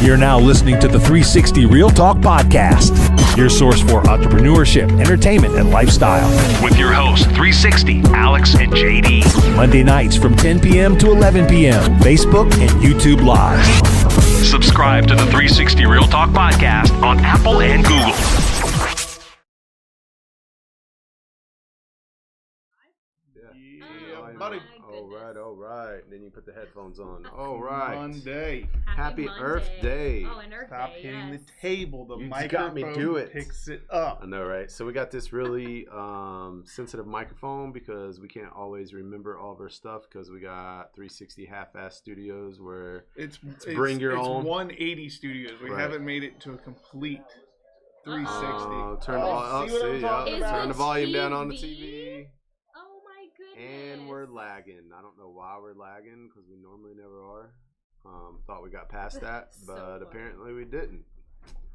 You're now listening to the 360 Real Talk Podcast, your source for entrepreneurship, entertainment, and lifestyle. With your hosts, 360, Alex and JD. Monday nights from 10 p.m. to 11 p.m. Facebook and YouTube Live. Subscribe to the 360 Real Talk Podcast on Apple and Google. All right. Then you put the headphones on. All right. Monday. Happy Monday. Earth Day. Oh, and Earth Stop Day, hitting yes. the table. The You just microphone got me do it. picks it up. I know, right? So we got this really sensitive microphone because we can't always remember all of our stuff because we got 360 half-ass studios where It's bring your it's own. 180 studios. We Right. haven't made it to a complete 360. Turn the Oh, see what I'm talking about? turn the volume down on the TV? TV. Oh my goodness. And we're lagging. I don't know why we're lagging because we normally never are. Thought we got past that, So but funny. apparently we didn't.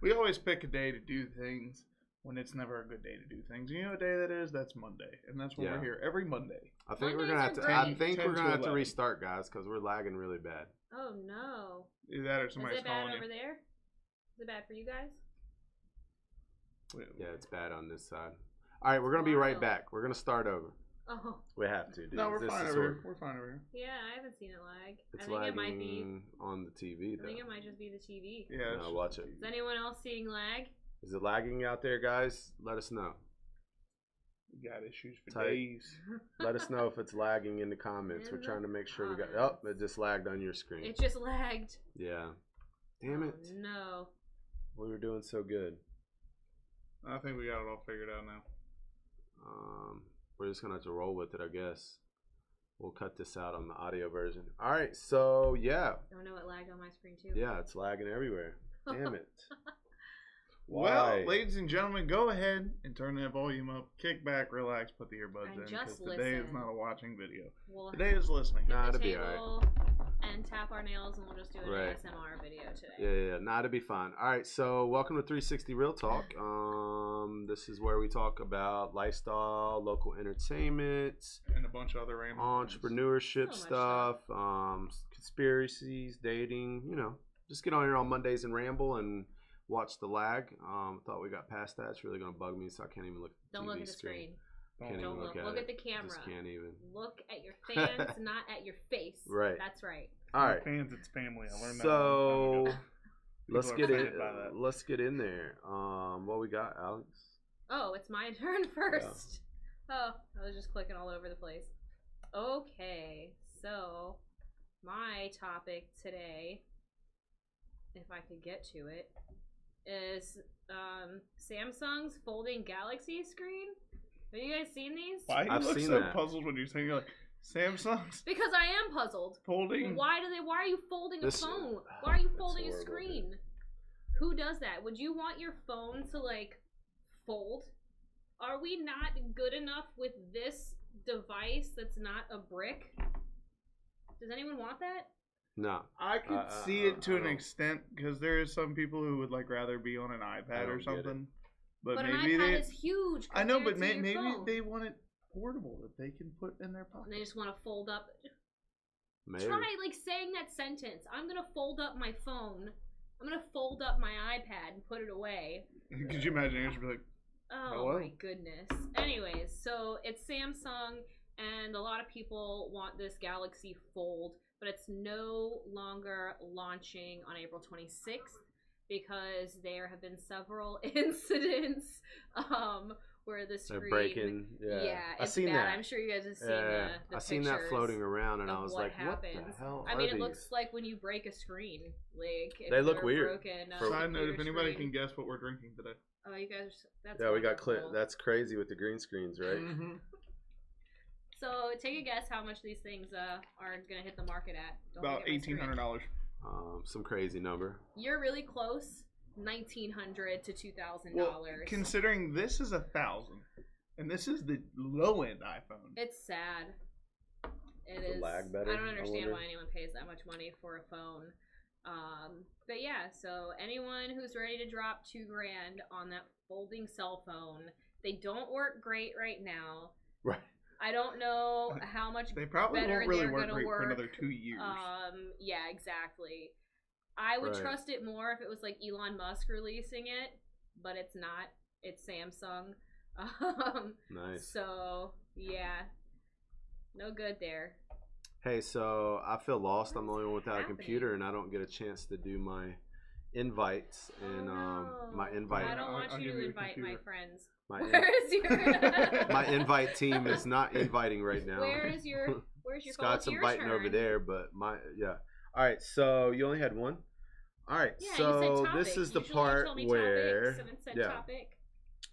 We always pick a day to do things when it's never a good day to do things. You know what day that is? That's Monday, and that's when Yeah. we're here every Monday. I think we're Mondays gonna have are to. great. I think 10 we're to gonna have to 11. restart, guys, because we're lagging really bad. Oh no. Either that or Is somebody's it bad calling over you. there? Is it bad for you guys? Yeah, it's bad on this side. All right, we're gonna be right Wild. back. We're gonna start over. Oh. We have to, dude. No, we're This fine is over sort- here. We're fine over here. Yeah, I haven't seen it lag. It's I think it might lagging be. on the TV I though. think it might just be the TV. Yeah. No, watch it. Is anyone else seeing lag? Is it lagging out there, guys? Let us know. We got issues for Tight. days. Let us know if it's lagging in the comments. In We're the trying to make sure we got. comments. Oh, it just lagged on your screen. It just lagged. Yeah. Damn it. Oh, no. We were doing so good. I think we got it all figured out now. We're just gonna have to roll with it, I guess. We'll cut this out on the audio version. All right, so yeah, Oh no, it lagged on my screen too. yeah, it's lagging everywhere. Damn it. Well, Why? ladies and gentlemen, go ahead and turn that volume up. Kick back, relax, put the earbuds And in. just Because today is listen. not a watching video. We'll Today is listening. Nah, hit it'll the be table and tap our nails, and we'll just do an Right. ASMR video today. Yeah, nah, it'll be fine. All right, so welcome to 360 Real Talk. This is where we talk about lifestyle, local entertainment, And a bunch of other random things. entrepreneurship So much stuff, conspiracies, dating, just get on here on Mondays and ramble and watch the lag. Thought we got past that. It's really going to bug me, so I can't even look at the Don't TV look at the screen. Can't even Don't look. Look it. at the camera. Just can't even. Look at your fans, not at your face. Right. That's right. All right. Fans, it's family. I learned that. So a long time ago. let's People get are in. offended by that. Let's get in there. What we got, Alex? Oh, it's my turn first. Oh, I was just clicking all over the place. Okay, so my topic today, if I could get to it, is Samsung's folding Galaxy screen. Have you guys seen these? Why you I've look seen so that. puzzled when you're saying you're like Samsung's Because I am puzzled. folding? Why are you folding This- a phone? Why are you That's folding a horrible, screen? Who does that? Would you want your phone to like fold? Are we not good enough with this device that's not a brick? Does anyone want that? No. I could see it to I an don't- extent because there is some people who would like rather be on an iPad or don't get it. something. But But an maybe iPad they. is huge. I know, but compared to maybe your phone. they want it portable that they can put in their And pocket. they just want to fold up. Maybe. Try like saying that sentence. I'm gonna fold up my phone. I'm gonna fold up my iPad and put it away. Could you imagine? It should be like, Oh Hello? my goodness. Anyways, so it's Samsung, and a lot of people want this Galaxy Fold, but it's no longer launching on April 26th because there have been several incidents where the screen. They're breaking. Yeah. it's I've seen bad. that. I'm sure you guys have seen Yeah. the I've seen that pictures floating around, and I of was what like, happens. "What the hell I are mean, it these?" looks like when you break a screen. Like if They look they're weird. Broken, side note, if computer anybody screen. can guess what we're drinking today. Oh, you guys. That's Yeah, we got wonderful. That's crazy with the green screens, right? Mm-hmm. So take a guess how much these things are gonna hit the market at. Don't About look at my screen. $1,800. Some crazy number. You're really close. $1,900 to $2,000. Well, considering this is 1,000, and this is the low end iPhone. It's sad. It Is the is. lag better, I don't I understand wonder? why anyone pays that much money for a phone. But yeah, so anyone who's ready to drop $2,000 on that folding cell phone, they don't work great right now. Right. I don't know how much They probably better won't really they're work gonna great work. for another 2 years. Yeah, exactly. I would Right. trust it more if it was like Elon Musk releasing it, but it's not. It's Samsung. Nice. So yeah, no good there. Hey, so I feel lost. What I'm the only is one without happening? a computer, and I don't get a chance to do my invites. And my I invite, don't want I'll you give to you a invite my computer. friends. my Where is your my invite team is not inviting right now. Where's your phone? Scott's It's your inviting turn. over there, but yeah. All right, so you only had one. All right, Yeah, you so said this topics. is the Usually you part tell me where topics and it said yeah, topic.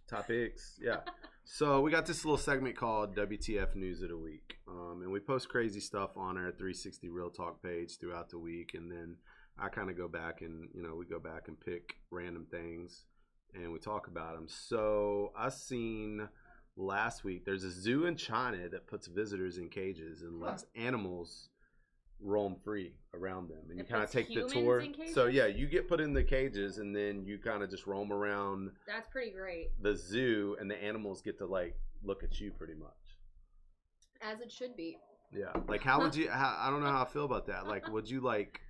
topics, yeah. So we got this little segment called WTF News of the Week, and we post crazy stuff on our 360 Real Talk page throughout the week, and then I kind of go back and we go back and pick random things and we talk about them. So I seen last week there's a zoo in China that puts visitors in cages and lets animals roam free around them, and you It kind of puts take the humans tour. in cages? So yeah, you get put in the cages and then you kind of just roam around That's pretty great. the zoo, and the animals get to like look at you pretty much. As it should be. Yeah, like how would you? I don't know how I feel about that. Like, would you like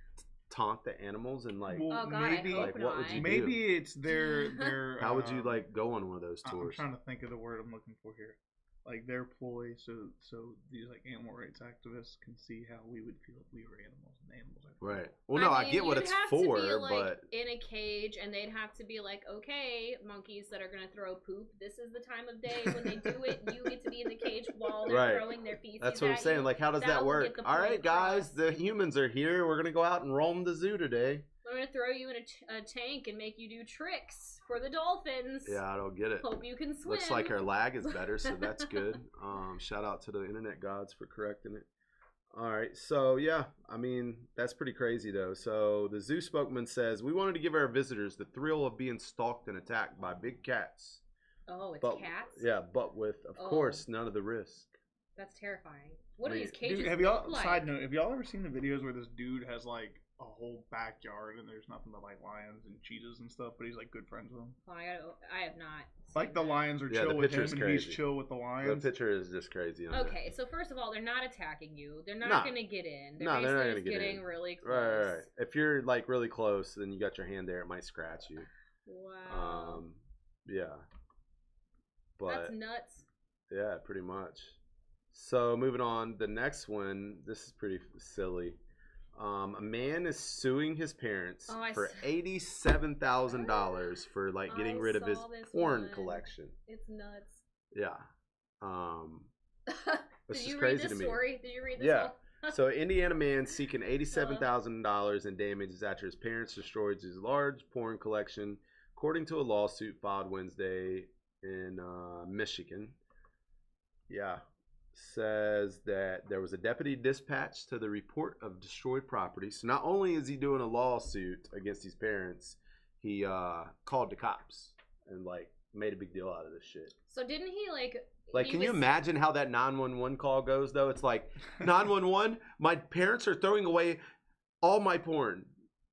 taunt the animals and like? Well, Oh god, maybe, I hope like, what would not. you do? maybe it's their How would you like go on one of those I'm tours? trying to think of the word I'm looking for here. Like their ploy, so these like animal rights activists can see how we would feel if we were animals and animals are. Right. Well, no, I mean, get what you'd it's have to for, be, like, but in a cage, and they'd have to be like, okay, monkeys that are gonna throw poop. This is the time of day when they do it. You get to be in the cage while they're Right. throwing their feces. that's what I'm at saying. you. Like, how does That that will work? get the All point right, guys, across. the humans are here. We're gonna go out and roam the zoo today. I'm gonna throw you in a tank and make you do tricks for the dolphins. Yeah, I don't get it. Hope you can swim. Looks like our lag is better, so that's good. Shout out to the internet gods for correcting it. All right, so yeah, I mean, that's pretty crazy though. So the zoo spokesman says, we wanted to give our visitors the thrill of being stalked and attacked by big cats. Oh, it's But, cats? yeah, but with, of Oh. course, none of the risk. That's terrifying. What I do mean, these cages Dude, have y'all? look like? Side note: have y'all ever seen the videos where this dude has like a whole backyard and there's nothing but like lions and cheetahs and stuff, but he's like good friends with them? Oh, I have not. Like seen the that. lions are Yeah, chill the with him, picture's and crazy. he's chill with the The lions. picture is just crazy. On Okay, so first of all, they're not attacking you. They're not Nah. gonna get in. No, they're not basically gonna just get getting in. really That. Right, close. right, right. If you're like really close, then you got your hand there, it might scratch you. Wow. Yeah. But That's nuts. yeah, pretty much. So moving on, the next one. This is pretty silly. A man is suing his parents Oh, I for s- $87,000 for like getting I rid of his saw this porn one. collection. It's nuts. Yeah. This Did is you read crazy this to me. story? Did you read this? Yeah. whole- So, Indiana man seeking $87,000 in damages after his parents destroyed his large porn collection, according to a lawsuit filed Wednesday in Michigan. Yeah. Says that there was a deputy dispatched to the report of destroyed property. So, not only is he doing a lawsuit against his parents, he called the cops and, like, made a big deal out of this shit. So didn't he like? Like, he can you was- imagine how that 911 call goes, though? It's like, 911, my parents are throwing away all my porn.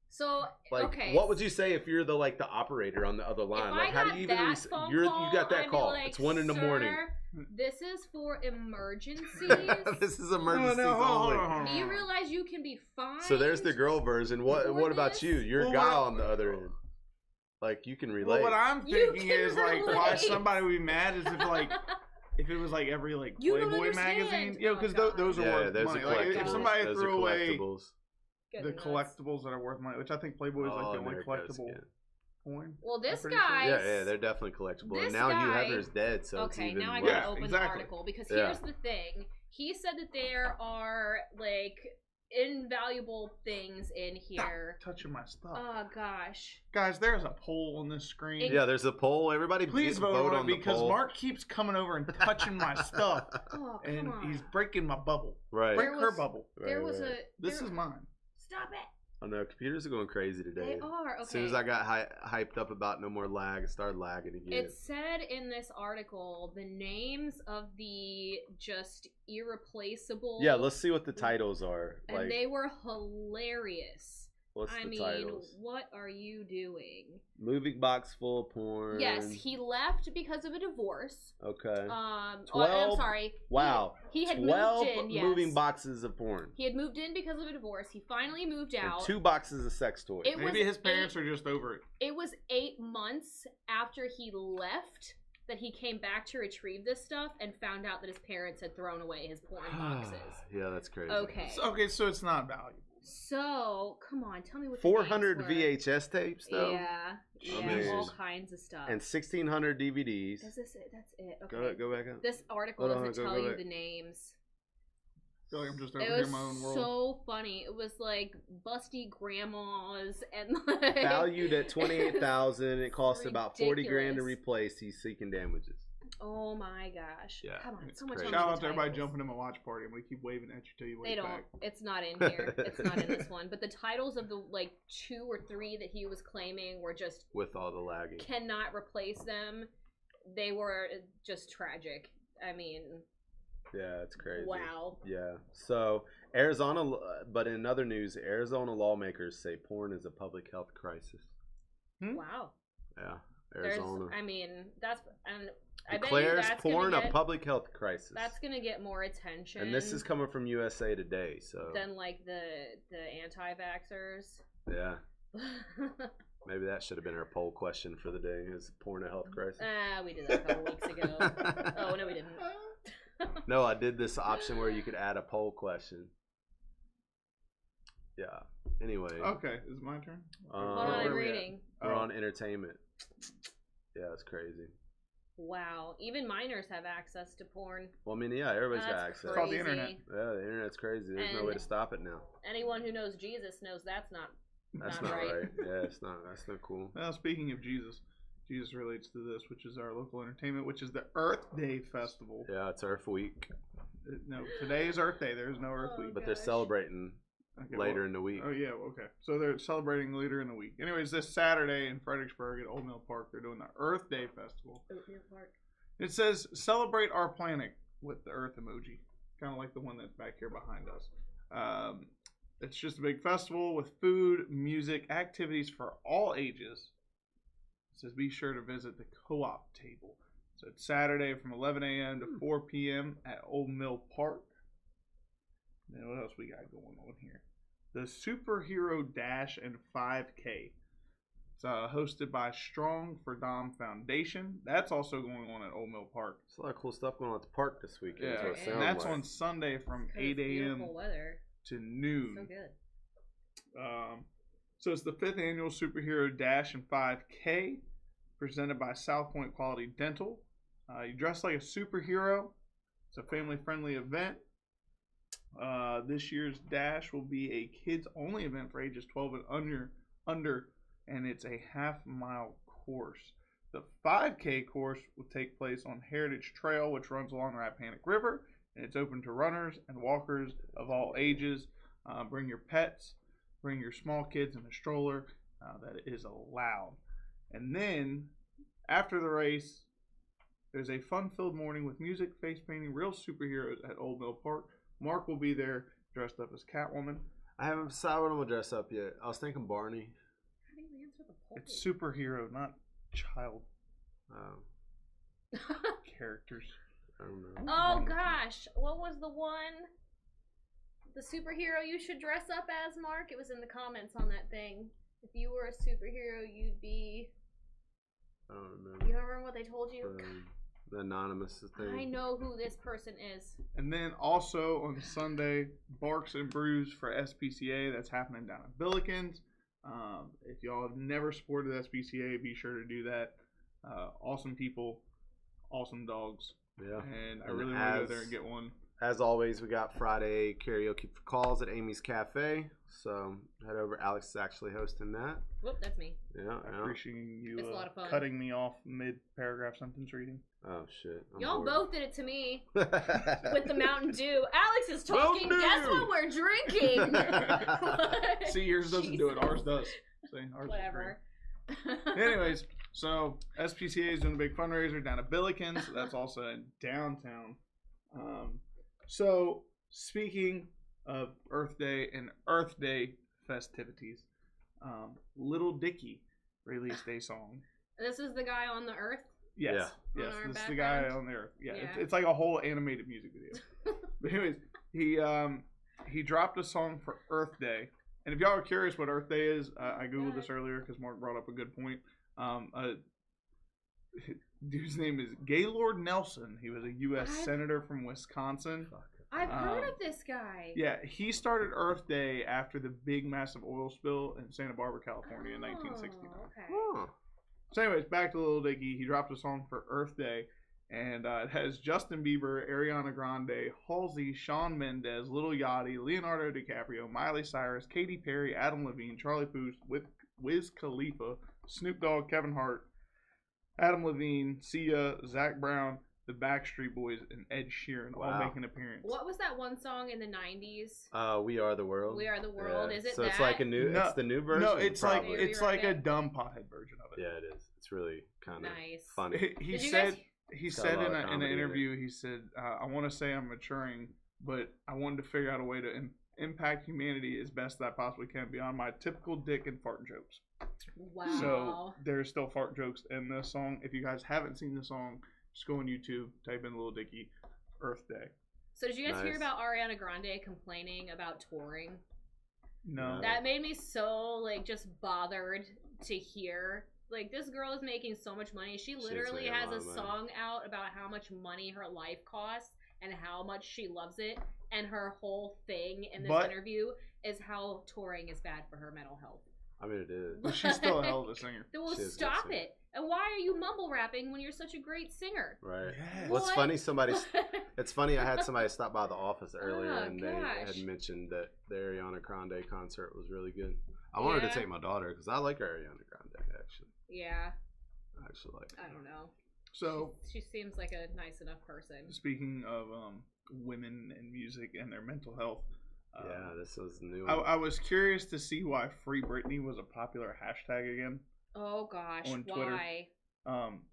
So Like, okay. what would you say if you're the like the operator on the other line? If like, I how got do you even? that phone You call, got that I'd be call. like, It's 1 in the morning. "Sir, this is for emergencies. This is emergencies hold only. on. Do you realize you can be fined? So there's the girl version. What for about this? you? You're a Well, guy well- on the other end. Like, you can Well, relate. what I'm You thinking can is like why relate. somebody would be mad is if it was like every like You don't Playboy understand. magazine, you know, because Oh, God. those are yeah, worth there's money. the Like collectibles. if somebody Those threw are away collectibles. Good the nuts. collectibles that are worth money, which I think Playboy is like the only America's collectible good. porn. Well, I'm this pretty guy. Yeah, yeah, they're definitely collectible. This And now Hugh guy- Hefner's dead, so it's Okay, even now I worse. gotta Yeah, open the exactly. article because Yeah. here's the thing. He said that there are like invaluable things in here. Stop touching my stuff, Oh gosh. guys. There's a poll on this screen. Yeah, there's a poll. Everybody Please vote vote on on it the because poll. Mark keeps coming over and touching my stuff, Oh come and on. he's breaking my bubble. Right. Break There her was- bubble. there Right, was right. a. This there- is mine. Stop it. I know computers are going crazy today. They are. Okay. As soon as I got hyped up about no more lag, it started lagging again. It said in this article the names of the just irreplaceable. Yeah, let's see what the titles are. And Like, they were hilarious. What's I the mean, titles? what are you doing? Moving box full of porn. Yes, he left because of a divorce. Okay. 12. I'm sorry. Wow. He had 12 moved in. Yes. moving boxes of porn. He had moved in because of a divorce. He finally moved out. And 2 boxes of sex toys. It Maybe was his parents are just over it. It was 8 months after he left that he came back to retrieve this stuff and found out that his parents had thrown away his porn boxes. Yeah, that's crazy. Okay. Okay, so it's not valuable. So, come on, tell me what 400 the names were. VHS tapes, though. Yeah, I mean, all kinds of stuff. And 1,600 DVDs. Is this it? That's it. Okay. Go back up. This article Hold on, doesn't go tell you back. the names. I feel like I'm just over It here was in my own world. so funny. It was like busty grandmas and like Valued at $28,000. It cost about $40,000 to ridiculous. replace. He's seeking damages. Oh my gosh. Yeah, Come on, it's so much crazy. on Shout the out to everybody titles. jumping in my watch party. I'm gonna keep waving at you till you wave They don't. back. It's not in here. It's not in this one. But the titles of the like 2 or 3 that he was claiming were just With all the lagging. cannot replace them. They were just tragic. I mean, Yeah, it's crazy. wow. Yeah. So, Arizona, but in other news, Arizona lawmakers say porn is a public health crisis. Wow. Yeah. There's, Arizona. I mean, that's and I bet you Declares that's porn gonna a get, public health crisis. That's gonna get more attention. And this is coming from USA Today, so. than like the anti-vaxxers. Yeah. Maybe that should have been our poll question for the day. Is porn a health crisis? We did that a couple weeks ago. Oh no, we didn't. No, I did this option where you could add a poll question. Yeah. Anyway. Okay, is it my turn? Hold on, Where I'm are we at? reading. We're Oh. on entertainment. Yeah, it's crazy. Wow, even minors have access to porn. Well, I mean, yeah, everybody's got That's access. It's called the crazy. internet. Yeah, the internet's crazy. There's no And- way to stop it now. Anyone who knows Jesus knows that's not That's not not right. right. Yeah, it's not. That's not cool. Well, speaking of Jesus, Jesus relates to this, which is our local entertainment, which is the Earth Day Festival. Yeah, it's Earth Week, No, today is Earth Day. There's no Earth Oh, Week. but they're gosh. celebrating Okay, later well- in the week. Oh yeah, okay. So they're celebrating later in the week. Anyways, this Saturday in Fredericksburg at Old Mill Park, they're doing the Earth Day Festival. Oatmeal Park. It says celebrate our planet with the Earth emoji, kind of like the one that's back here behind us. It's just a big festival with food, music, activities for all ages. It says be sure to visit the co-op table. So it's Saturday from 11 a.m. to 4 p.m. at Old Mill Park. Then what else we got going on here? The Superhero Dash and 5K. It's hosted by Strong for Dom Foundation. That's also going on at Old Mill Park. There's a lot of cool stuff going on at the park this weekend. Yeah, is what it and sounds and that's like. on Sunday from 'Cause 8 it's a.m. beautiful weather. to noon. So good. So it's the 5th annual Superhero Dash and 5K presented by South Point Quality Dental. You dress like a superhero. It's a family-friendly event. This year's Dash will be a kids-only event for ages 12 and under, and it's a half-mile course. The 5K course will take place on Heritage Trail, which runs along the Rappahannock River, and it's open to runners and walkers of all ages. Bring your pets, bring your small kids in a stroller. That is allowed. And then, after the race, there's a fun-filled morning with music, face painting, real superheroes at Old Mill Park. Mark will be there dressed up as Catwoman. I haven't decided what I'm gonna dress up yet. I was thinking Barney. How do you answer the poll? It's superhero, not child characters. I don't know. What's Oh wrong with you? gosh, what was the one? The superhero you should dress up as, Mark? It was in the comments on that thing. If you were a superhero, you'd be. I don't remember. You don't remember what they told you? The anonymous thing. I know who this person is. And then also on Sunday, Barks and Brews for SPCA. That's happening down at Billikens. If y'all have never supported SPCA, be sure to do that. Awesome people, awesome dogs. Yeah. And I And really want to go as- there and get one. As always, we got Friday karaoke for calls at Amy's Cafe. So head over. Alex is actually hosting that. Whoop, that's me. Yeah. I yeah. appreciate you It's a lot of fun. cutting me off mid-paragraph sentence reading. Oh shit. I'm Y'all bored. both did it to me with the Mountain Dew. Alex is talking. Mountain Guess Dew! what we're drinking? See, yours doesn't do it. Jesus. Ours does. See, ours is Whatever. green. Anyways, so SPCA is doing a big fundraiser down at Billikens. That's also in downtown. So speaking of Earth Day and Earth Day festivities, Little Dicky released a song. This is the guy on the Earth. Yes, On yes, our this is the guy background? on there. Yeah, Yeah. It's like a whole animated music video. But anyways, he dropped a song for Earth Day, and if y'all are curious what Earth Day is, I googled this earlier because Mark brought up a good point. Dude's name is Gaylord Nelson. He was a U.S. senator from Wisconsin. I've heard of this guy. Yeah, he started Earth Day after the big massive oil spill in Santa Barbara, California in 1969. Okay. Huh. So anyways, back to Lil Dicky. He dropped a song for Earth Day, and it has Justin Bieber, Ariana Grande, Halsey, Shawn Mendes, Lil Yachty, Leonardo DiCaprio, Miley Cyrus, Katy Perry, Adam Levine, Charlie Puth, Wiz Khalifa, Snoop Dogg, Kevin Hart, Adam Levine, Sia, Zach Brown, the Backstreet Boys, and Ed Sheeran all make an appearance. What was that one song in the 90s? We Are the World. We Are the World. Yeah. Is it so that? it's like a new. No, it's the new version. No, it's probably. like Maybe it's right like a back. dumb pothead version of it. Yeah, it is. It's really kind of Nice. funny. He Did you said guys- he Got a said lot in of an comedy in it. interview, he said, I want to say I'm maturing, but I wanted to figure out a way to impact humanity as best that I possibly can beyond my typical dick and fart jokes. Wow. So there's still fart jokes in this song. If you guys haven't seen the song, just go on YouTube, type in Lil Dicky, Earth Day. So did you guys hear Nice. about Ariana Grande complaining about touring? No. That made me so like just bothered to hear. Like, this girl is making so much money. She literally making a has lot a of money. song out about how much money her life costs and how much she loves it. And her whole thing in this But- interview is how touring is bad for her mental health. I mean, it is. But she's still a hell of a singer. Well, She is a good stop singer. it. And why are you mumble rapping when you're such a great singer? Right. Yes. Well, it's What? funny. It's funny. I had somebody stop by the office earlier, Oh, and they gosh. had mentioned that the Ariana Grande concert was really good. I wanted Yeah. to take my daughter because I like Ariana Grande. Actually, Yeah, I actually like her. I don't know. So, She seems like a nice enough person. speaking of women and music and their mental health, Yeah, this was new. I was curious to see why Free Britney was a popular hashtag again. Oh gosh, On Twitter. why?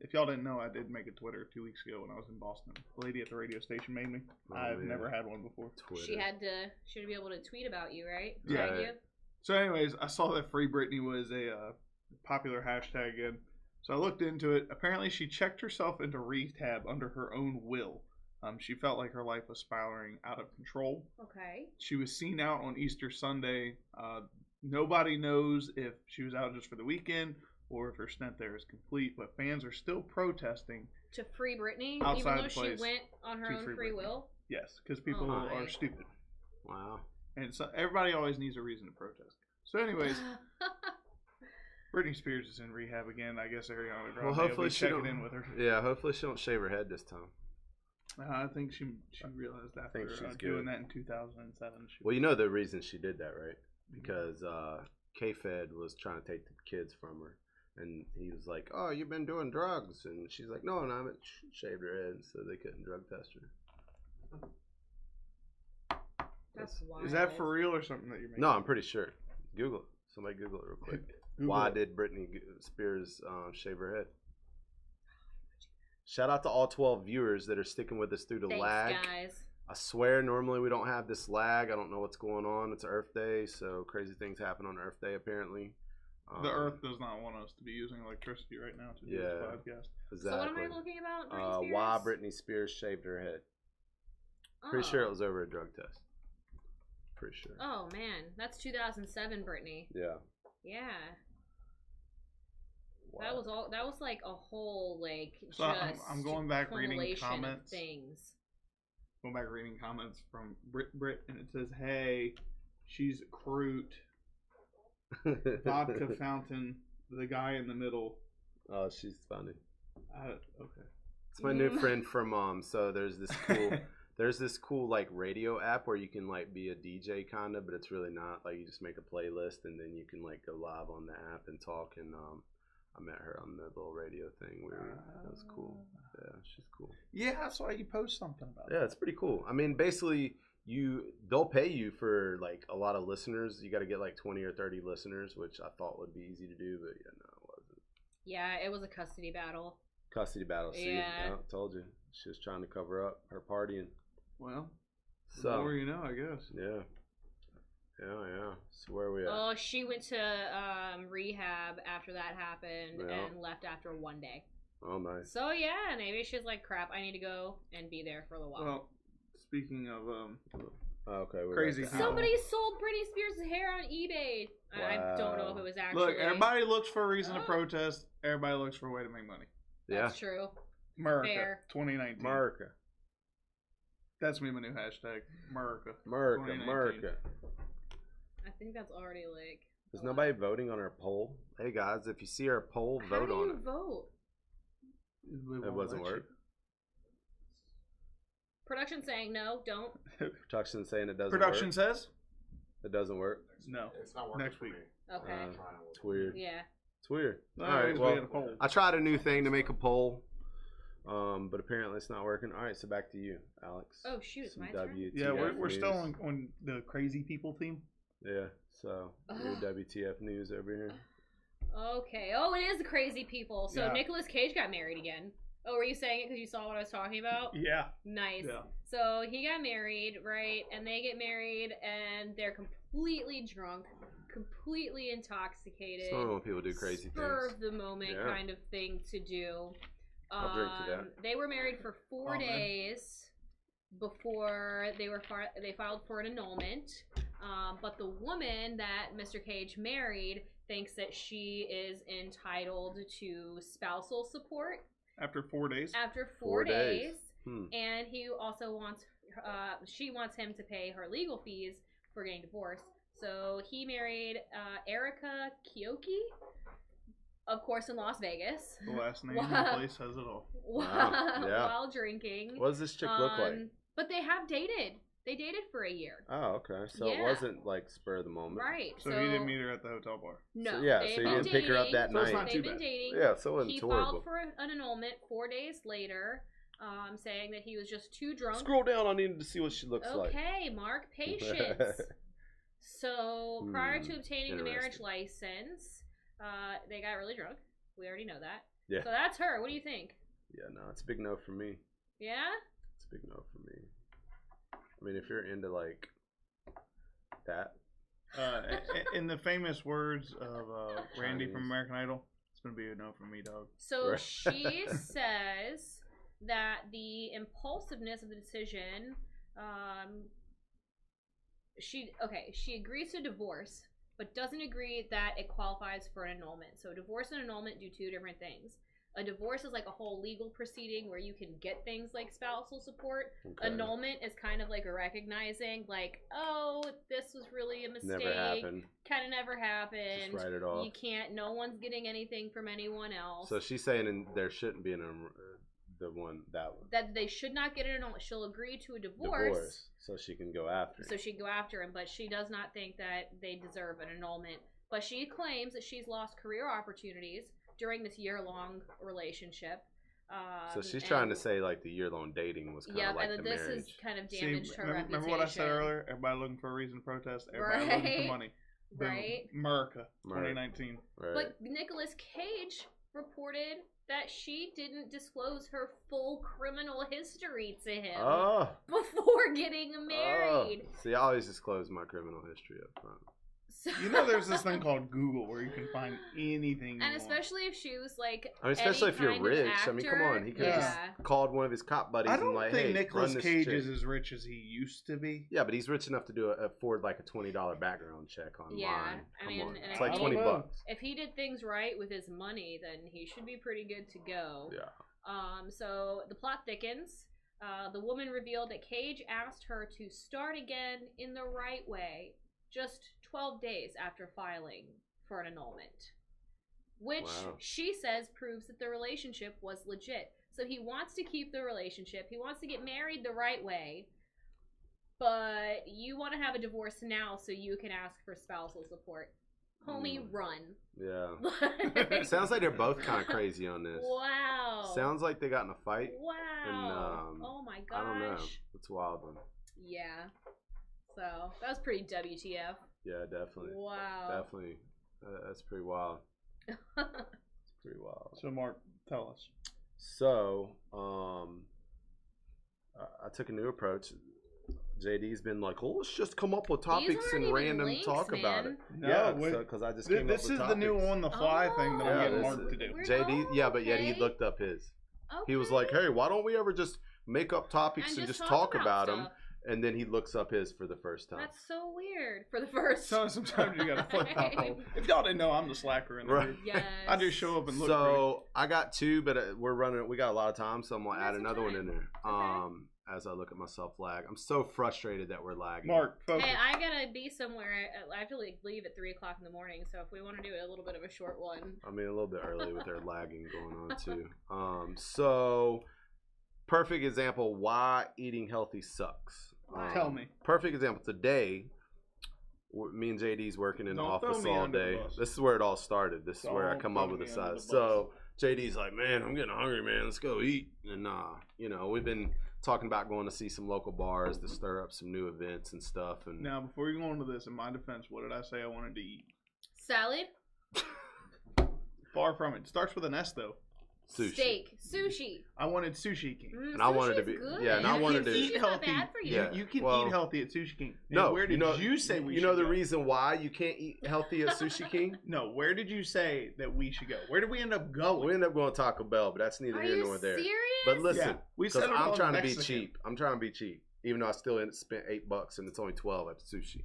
If y'all didn't know, I did make a Twitter 2 weeks ago when I was in Boston. The lady at the radio station made me. Oh, I've man. never had one before. Twitter. She had to. She would be able to tweet about you, right? Yeah. Tag you? So, anyways, I saw that Free Britney was a popular hashtag again. So I looked into it. Apparently, she checked herself into rehab under her own will. She felt like her life was spiraling out of control. Okay. She was seen out on Easter Sunday. Nobody knows if she was out just for the weekend or if her stint there is complete, but fans are still protesting. To free Britney, Outside even though the she place went on her to own free free Britney. will. Yes, because people Oh, my. are stupid. Wow. And so everybody always needs a reason to protest. So anyways, Britney Spears is in rehab again. I guess Ariana Grande Well, will hopefully be she checking don't. in with her. Yeah, hopefully she don't shave her head this time. I think she realized after think she's doing good. that in 2007. Well, you know the reason she did that, right? Because K-Fed was trying to take the kids from her. And he was like, "Oh, you've been doing drugs," and she's like, "No, and I haven't shaved her head, so they couldn't drug test her." That's wild. Is that for real or something that you're making? No, I'm pretty sure. Google it. Somebody Google it real quick. Google Why it. did Britney Spears shave her head? Shout out to all 12 viewers that are sticking with us through the Thanks, lag. guys. I swear, normally we don't have this lag. I don't know what's going on. It's Earth Day, so crazy things happen on Earth Day, apparently. The Earth does not want us to be using electricity right now to do this Yeah. podcast. Exactly. So what am I looking about? Britney Spears? Why Britney Spears shaved her head. Pretty sure it was over a drug test. Pretty sure. Oh man, that's 2007 Britney. Yeah. Yeah. Wow. That was all. That was like a whole like So I'm just going back reading compilation of comments. things. Going back reading comments from Brit, and it says, "Hey, she's Kroot, vodka fountain, the guy in the middle." Oh, she's funny. Okay. It's my new friend from so there's this cool like radio app where you can like be a DJ kind of, but it's really not. Like you just make a playlist and then you can like go live on the app and talk. And I met her on the little radio thing. That was cool. Yeah, she's cool. Yeah, that's why you post something about Yeah, it's pretty cool. I mean, basically, they'll pay you for like a lot of listeners. You got to get like 20 or 30 listeners, which I thought would be easy to do, but yeah, no, it wasn't. Yeah, it was a custody battle. Custody battle. See, Yeah. told you. She was trying to cover up her partying. Well, the So more you know, I guess. yeah. Yeah. So where are we at? Oh, she went to rehab after that happened and left after 1 day. Oh, nice. So yeah, maybe she's like, crap, I need to go and be there for a little while. Well, speaking of Okay, we're crazy back to people. Somebody sold Britney Spears' hair on eBay. I don't know if it was actually. Look, everybody looks for a reason to protest. Everybody looks for a way to make money. That's true. America, Fair. 2019. America. That's me, my new hashtag. America. America. I think that's already like. Is nobody voting on our poll? Hey guys, if you see our poll, How vote do on you it. vote? It wasn't work. Production saying no, don't. Production saying it doesn't Production work. says It doesn't work. no. It's not working Next for week. me. Okay. It's weird. Yeah. It's weird. No, All right. we Well, had a poll. I tried a new thing to make a poll, but apparently it's not working. All right, so back to you, Alex. Oh shoot, it's Some my turn. WTF Yeah, we're still news. on the crazy people team. Yeah. So new WTF news over here. Okay. Oh, it is the crazy people. So Yeah. Nicolas Cage got married again. Oh, were you saying it because you saw what I was talking about? Yeah. Nice. Yeah. So he got married, right? And they get married, and they're completely drunk, completely intoxicated. It's normal when people do crazy spur things. of the moment Yeah. kind of thing to do. I'll drink to that. They were married for 4 Oh, man. days before they filed for an annulment. But the woman that Mr. Cage married thinks that she is entitled to spousal support After 4 days. after 4 4 days. days. And he also wants, she wants him to pay her legal fees for getting divorced. So he married Erica Kioki, of course, in Las Vegas. The last name of the place says it all. Wow, yeah. While drinking. What does this chick look like? But they have dated. They dated for a year. Oh, okay. So it Yeah. wasn't like spur of the moment. Right. So he didn't meet her at the hotel bar. No. So, yeah, they so had you been didn't pick her up that dating. So it's night. not They've too been bad. dating. Yeah, so it wasn't He horrible. filed for an annulment 4 days later, saying that he was just too drunk. Scroll down. I needed to see what she looks like. Okay, Mark, patience. So prior to obtaining the marriage Interesting. license, they got really drunk. We already know that. Yeah. So that's her. What do you think? Yeah, no, it's a big no for me. Yeah? It's a big no for me. I mean, if you're into like that, In the famous words of Randy Chinese. from American Idol, it's gonna be a no from me, dog. So Right. she says that the impulsiveness of the decision, she agrees to divorce, but doesn't agree that it qualifies for an annulment. So divorce and annulment do two different things. A divorce is like a whole legal proceeding where you can get things like spousal support. okay. Annulment is kind of like a recognizing, like, oh, this was really a mistake. Never happened. Kind of never happened. Just write it off. You can't. No one's getting anything from anyone else. So she's saying there shouldn't be that one. That they should not get an annulment. She'll agree to a divorce, so she can go after. so she can go after him, but she does not think that they deserve an annulment. But she claims that she's lost career opportunities during this year-long relationship. So she's trying to say like the year-long dating was kind of like and the this marriage. has kind of damaged her reputation. Remember what I said earlier? Everybody looking for a reason to protest. Everybody looking Right. for money. Boom. Right. America, Right. 2019. Right. But Nicolas Cage reported that she didn't disclose her full criminal history to him Oh. before getting married. Oh. See, I always disclose my criminal history up front. So, You know, there's this thing called Google where you can find anything. You and want. especially if she was like, I mean, especially any if you're kind of rich. I mean, come actor, on. He could have Yeah. just called one of his cop buddies I and don't like, think hey, Nicolas run this Cage chick. is as rich as he used to be. Yeah, but he's rich enough to afford like a $20 background check online. Yeah, I Come mean, on. and It's I like mean- 20 I don't know. bucks. if he did things right with his money, then he should be pretty good to go. Yeah. So the plot thickens. The woman revealed that Cage asked her to start again in the right way just 12 days after filing for an annulment, which Wow. she says proves that the relationship was legit. So he wants to keep the relationship. He wants to get married the right way, but you want to have a divorce now so you can ask for spousal support. Homie, run. Yeah. Sounds like they're both kind of crazy on this. Wow. Sounds like they got in a fight. Wow. And, oh my gosh. I don't know. It's a wild one. Yeah. So that was pretty WTF. Yeah, definitely. Wow. Definitely. That's pretty wild. It's pretty wild. So, Mark, tell us. So, I took a new approach JD's been like, oh, let's just come up with These topics aren't and even random links, talk about man. it. No, Yeah, wait. because I just came This up with is the new topics. on the fly thing that I'm Yeah, getting this Mark is- to do. JD, yeah, but yet he Okay. looked up his. Okay. He was like, hey, why don't we ever just make up topics and just talk about them? stuff. And then he looks up his for the first time. That's so weird for the first. So sometimes you gotta flip top roll. If y'all didn't know, I'm the slacker in the Right. group. Yes. I just show up and look. So I got two, but we got a lot of time, so I'm gonna We got add some another one time. in there. Okay. As I look at myself lag, I'm so frustrated that we're lagging. Mark, focus. Hey, I gotta be somewhere. I have to leave at 3:00 in the morning. So if we want to do a little bit of a short one, I mean, a little bit early with their lagging going on too. So perfect example why eating healthy sucks. Why? Tell me. Perfect example today. Me and JD's working in the Don't throw office me all under the day. bus. This is where it all started. This is where I Don't come throw up with me the under the size. bus. So JD's like, man, I'm getting hungry, man. Let's go eat. And we've been talking about going to see some local bars to stir up some new events and stuff. And Now, before you go into this, in my defense, what did I say I wanted to eat? salad, Far from it. Starts with an S though. sushi. steak, sushi. I wanted Sushi King. And I wanted to Sushi's be- good. yeah, and I You wanted can to- eat Sushi's not healthy. bad for you. Yeah. You can well- eat healthy at Sushi King. And No, where did you say we you should know the go? reason why you can't eat healthy at Sushi King? No, where did you say that we should go? Where did we end up going? We end up going to Taco Bell, but that's neither Are here you nor there. serious? But listen, Yeah, we because settled I'm on trying to be Mexican. cheap. I'm trying to be cheap, even though I still spent $8 and it's only 12 at sushi.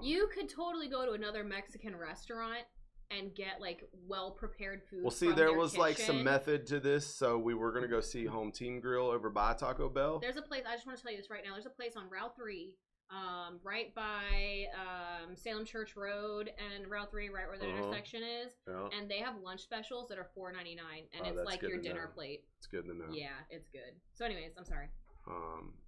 You could totally go to another Mexican restaurant and get like well prepared food. Well, see, from there their was like some kitchen. method to this, so we were gonna go see Home Team Grill over by Taco Bell. There's a place. I just want to tell you this right now. There's a place on Route 3, right by Salem Church Road and Route 3, right where the intersection is. Yeah, And they have lunch specials that are $4.99, and Oh, it's that's like good your to dinner know. plate. it's good to know. Yeah, it's good. So, anyways, I'm sorry.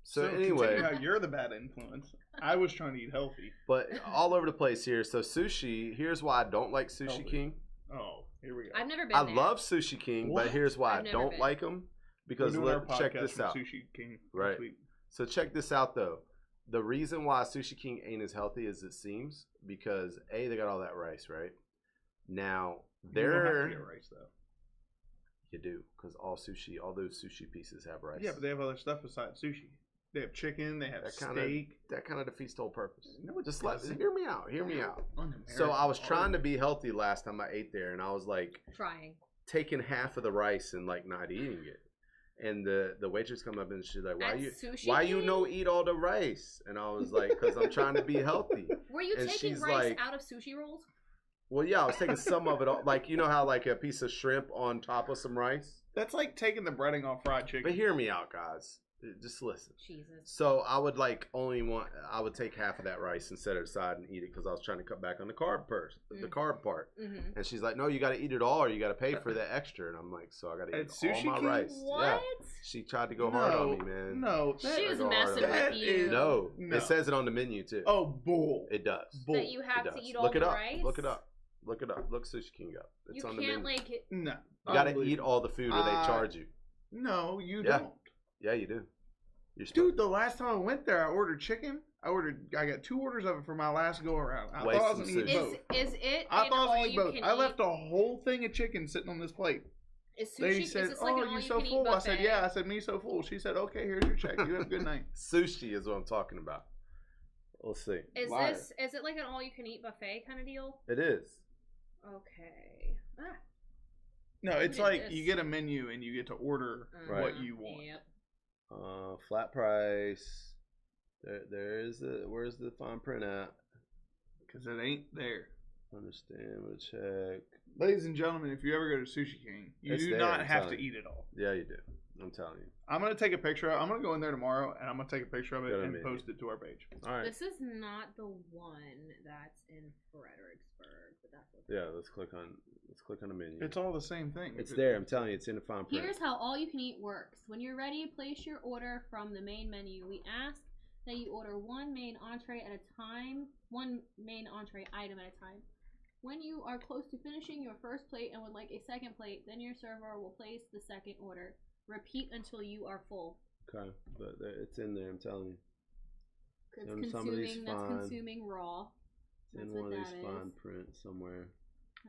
So continue anyway, how you're the bad influence. I was trying to eat healthy. but all over the place here. So sushi. Here's why I don't like Sushi Healthy. King. Oh, here we go. I've never been I there. love Sushi King, What? but here's why I've I never don't been. like them. Because We're doing our check podcast this from out. Sushi King Right. next week. So check this out though. The reason why Sushi King ain't as healthy as it seems because A, they got all that rice, right? Now You don't have to they're get rice though. you do because all those sushi pieces have rice. Yeah, but they have other stuff besides sushi. They have chicken. They have That kinda- steak. that kind of defeats the whole purpose. No, it Just doesn't. hear me out. Hear me out. Un-American. So I was trying to be healthy last time I ate there, and I was like Trying. taking half of the rice and like not eating it. And the waitress come up and she's like, At Sushi why you King? no eat all the rice? And I was like, because I'm trying to be healthy. Were you And taking she's rice like- out of sushi rolls? Well, yeah, I was taking some of it off. Like, you know how like a piece of shrimp on top of some rice? That's like taking the breading off fried chicken. But hear me out, guys. Just listen. Jesus. So I would I would take half of that rice and set it aside and eat it because I was trying to cut back on the carb the carb part. Mm-hmm. And she's like, no, you got to eat it all or you got to pay for the extra. And I'm like, so I got to At eat all Sushi my King? rice. What? Yeah. She tried to go hard on me, man. No, that, She was Go hard messing on me. That with you. is- No, No. it says it on the menu too. oh bull. It does. Bull. That you have It to does. eat all Look the it up. rice? Look it up. Look it up. Look Sushi King up. It's You on the can't menu. like it. No, You got to unbelievable. eat all the food or they charge you. No, you Yeah. don't. Yeah, you do. You're Dude, the last time I went there, I ordered chicken. I got 2 orders of it for my last go around. I Waste thought I was some gonna eat sushi. both. Is it? I an thought I was all gonna eat you both. can I eat? left a whole thing of chicken sitting on this plate. Is sushi? They is said, this like "Oh, an all you're you so can full." eat I said, buffet? "Yeah." I said, "Me so full." She said, "Okay, here's your check. You have a good night." Sushi is what I'm talking about. Let's see. Is Liar. is it like an all you can eat buffet kind of deal? It is. Okay. Ah. No, it's at like this. you get a menu and you get to order Right. what you want. Yep. Flat price. Where's the fine print at? Because it ain't there. Understand, we'll check. Ladies and gentlemen, if you ever go to Sushi King, you It's do there, not I'm have to telling you. eat it all. Yeah, you do. I'm telling you. I'm going to take a picture. I'm going to go in there tomorrow and I'm going to take a picture of it Go to and menu. post it to our page. All right. This is not the one that's in Fredericksburg, but that's okay. Yeah, let's click on the menu. It's all the same thing. It's there. I'm telling you, it's in the fine print. Here's how all you can eat works. When you're ready, place your order from the main menu. We ask that you order one main entree at a time, one main entree item at a time. When you are close to finishing your first plate and would like a second plate, then your server will place the second order. Repeat until you are full. Okay, but it's in there. I'm telling you. It's And some of these consuming. That's fine- consuming raw. It's in That's one what of these that fine is. print somewhere.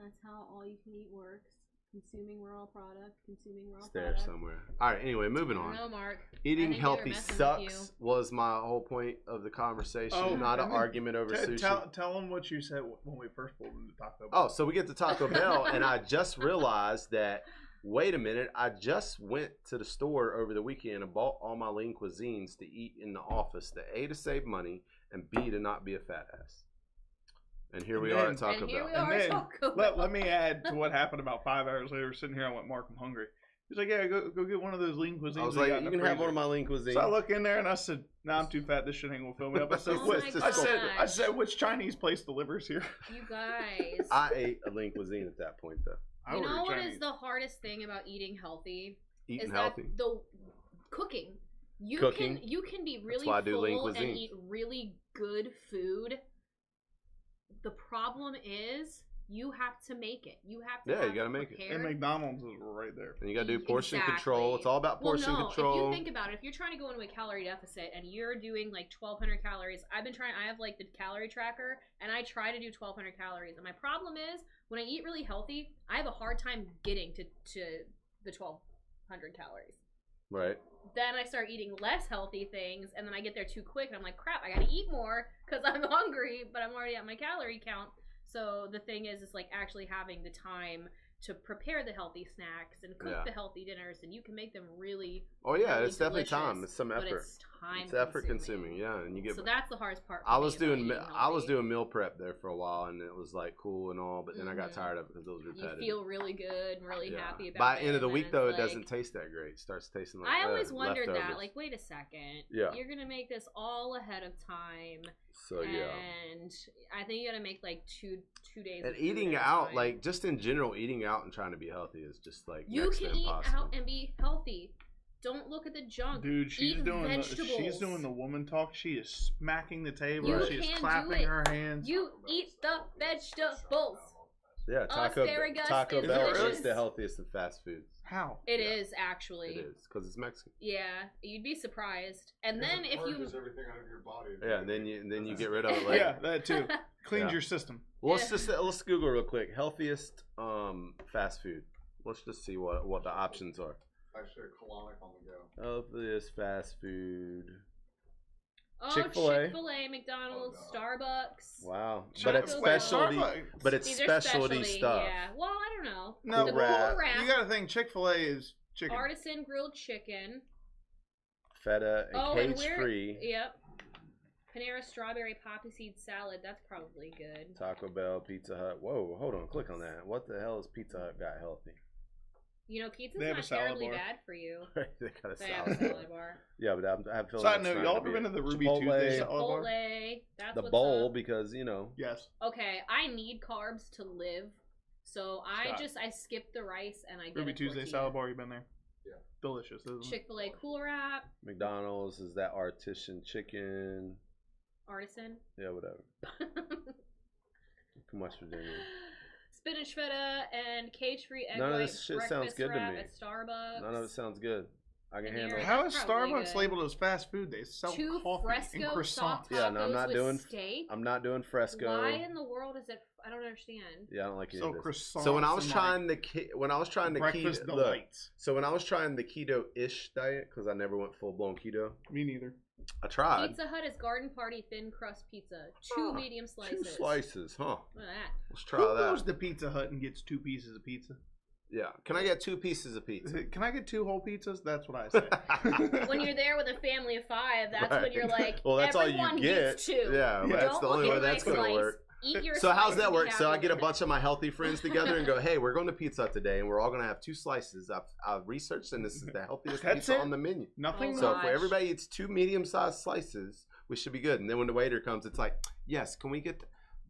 That's how all you can eat works. Consuming raw product. Consuming raw It's there product. somewhere. All right. Anyway, moving on. No, Mark. Eating I think they were healthy messing with you. sucks was my whole point of the conversation, Oh, not an and then argument over sushi. Tell them what you said when we first pulled into Taco Bell. Oh, so we get to Taco Bell, and I just realized that, wait a minute, I just went to the store over the weekend and bought all my lean cuisines to eat in the office, to A, to save money, and B, to not be a fat ass. And here we are at Taco And here Bell. we are at Taco Bell. Let me add to what happened about 5 hours later. Sitting here, I went, Mark, I'm hungry. He's like, yeah, go get one of those lean cuisines. I was we like, got in you the can have freezer." one of my lean cuisines. So I look in there and I said, "Nah, I'm too fat. This shit ain't gonna fill me up." I said, Oh "What?" my I gosh. said, "Which Chinese place delivers here?" You guys. I ate a lean cuisine at that point, though. I You know ordered what Chinese. is the hardest thing about eating healthy? Eating is healthy. that the cooking. You Cooking. can be really why I do lean full and cuisine. eat really good food. The problem is you have to make it. You have to Yeah, you have gotta it make it. prepared. And McDonald's is right there. And you got to do portion Exactly. control. It's all about portion well, no, control. if you think about it, if you're trying to go into a calorie deficit and you're doing like 1,200 calories, I have like the calorie tracker and I try to do 1,200 calories. And my problem is when I eat really healthy, I have a hard time getting to the 1,200 calories. Right. Then I start eating less healthy things and then I get there too quick and I'm like, crap, I gotta eat more because I'm hungry, but I'm already at my calorie count. So the thing is like actually having the time to prepare the healthy snacks and cook the healthy dinners, and you can make them really. Oh yeah, really it's definitely delicious, time. It's some but effort. it's time. It's effort consuming. Yeah, and you get. So that's the hardest part. For I me was about doing eating I was healthy. doing meal prep there for a while, and it was like cool and all, but then I got tired of it because it was You repetitive. feel really good and really happy about By it. the end of the and week then though, it's it doesn't like- taste that great. It starts tasting like. I always wondered leftovers. that. Like, wait a second. Yeah. You're gonna make this all ahead of time. So yeah. And I think you gotta make like two days. And of food eating at a out, time. like just in general, eating out and trying to be healthy is just like you next can to eat impossible. out and be healthy. Don't look at the junk. Dude, she's Eat doing vegetables. the woman talk. She is smacking the table. You She is can do clapping it. her hands. You eat the vegetables. Yeah, Asparagus Taco is Bell delicious. is the healthiest of fast foods. How? It is actually. It is because it's Mexican. Yeah, you'd be surprised. And then if you purges everything out of your body. Yeah, and then you get rid of it later. Yeah, that too. Cleans Yeah. your system. Well, let's Google real quick. Healthiest fast food. Let's just see what the options are. Actually, a colonic on the go. Healthiest fast food. Chick-fil-A, Chick-fil-A. McDonald's, Oh, no. Starbucks. Wow, Taco but it's Bell. specialty. Starbucks. But it's These are specialty stuff. Yeah. Well, I don't know. No, the Cool Wrap. Cool Wrap, You got to think Chick-fil-A is chicken. artisan grilled chicken. Feta and and cage free. Yep. Panera strawberry poppy seed salad. That's probably good. Taco Bell, Pizza Hut. Whoa, hold on, click on that. What the hell is Pizza Hut got healthy? You know, pizza's They have a not salad terribly bar. bad for you. They got a They have a salad. salad bar. Yeah, but I feel Side like note, y'all ever been to the Ruby Chipotle, Tuesday salad bar? Chipotle. That's the what's bowl up. because you know. Yes. Okay, I need carbs to live, so Scott. I skip the rice and I get Ruby a Tuesday tortilla. salad bar, you been there? Yeah. Delicious, isn't it? Chick-fil-A Cool Wrap, McDonald's is that artisan chicken. artisan. Yeah, whatever. Too much Virginia. Spinach feta and cage-free egg None of white this shit breakfast sounds good to wrap me. at Starbucks. None of it sounds good. I can Panera. handle it. How That's is probably Starbucks good. labeled as fast food? They sell Two coffee Fresco and soft croissants. Yeah, no, I'm tacos not with doing- steak. I'm not doing fresco. Why in the world is it? I don't understand. Yeah, I don't like any So of this. croissants. So when I was and, trying when I was trying the breakfast keto, look, delights. so when I was trying the keto-ish diet because I never went full blown keto, Me neither. I tried Pizza Hut is Garden Party thin crust pizza, two medium slices. 2 slices, huh? Look at that. Let's try Who that. goes to Pizza Hut and gets 2 pieces of pizza? Yeah, can I get 2 pieces of pizza? Can I get 2 whole pizzas? That's what I say. When you're there with a family of 5, that's when Right. you're like, Well, that's all you everyone get. gets 2. Yeah, Yeah. that's Don't the look only at way my that's gonna slice. work. Eat your So how's slice that and work? be So I happy get a with bunch of my healthy friends together and go, "Hey, we're going to pizza today, and we're all going to have 2 slices." I've researched, and this is the healthiest That's pizza it? on the menu. Nothing. Oh, So gosh. if everybody eats 2 medium-sized slices, we should be good. And then when the waiter comes, it's like, "Yes, can we get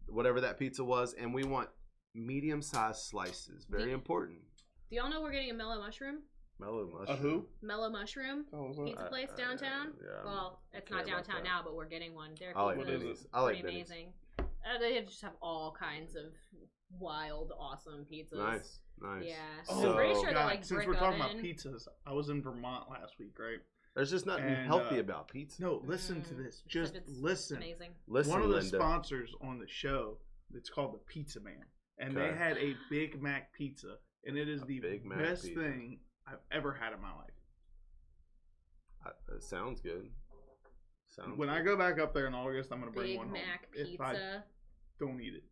whatever that pizza was?" And we want medium-sized slices. Very important. Do y'all know we're getting a mellow mushroom? Mellow mushroom. A who? Mellow mushroom? Oh, is that- Pizza place downtown? Yeah. Well, it's I not care about downtown that. now, but we're getting one. Their I like What pizza is Benny's. it? I like pretty Benny's. amazing. They just have all kinds of wild, awesome pizzas. Nice. Yeah. Oh, So- I'm pretty sure they're God, like since brick we're talking oven. about pizzas, I was in Vermont last week, right? There's just nothing And, healthy about pizza. No, listen to this. Just Except it's listen. Amazing. Listen, One of the Linda. sponsors on the show, it's called the Pizza Man, and Okay. they had a Big Mac pizza and it is the Big Mac best pizza. thing I've ever had in my life. It sounds good. When I go back up there in August, I'm gonna bring Big one Mac home. If I pizza. don't eat it.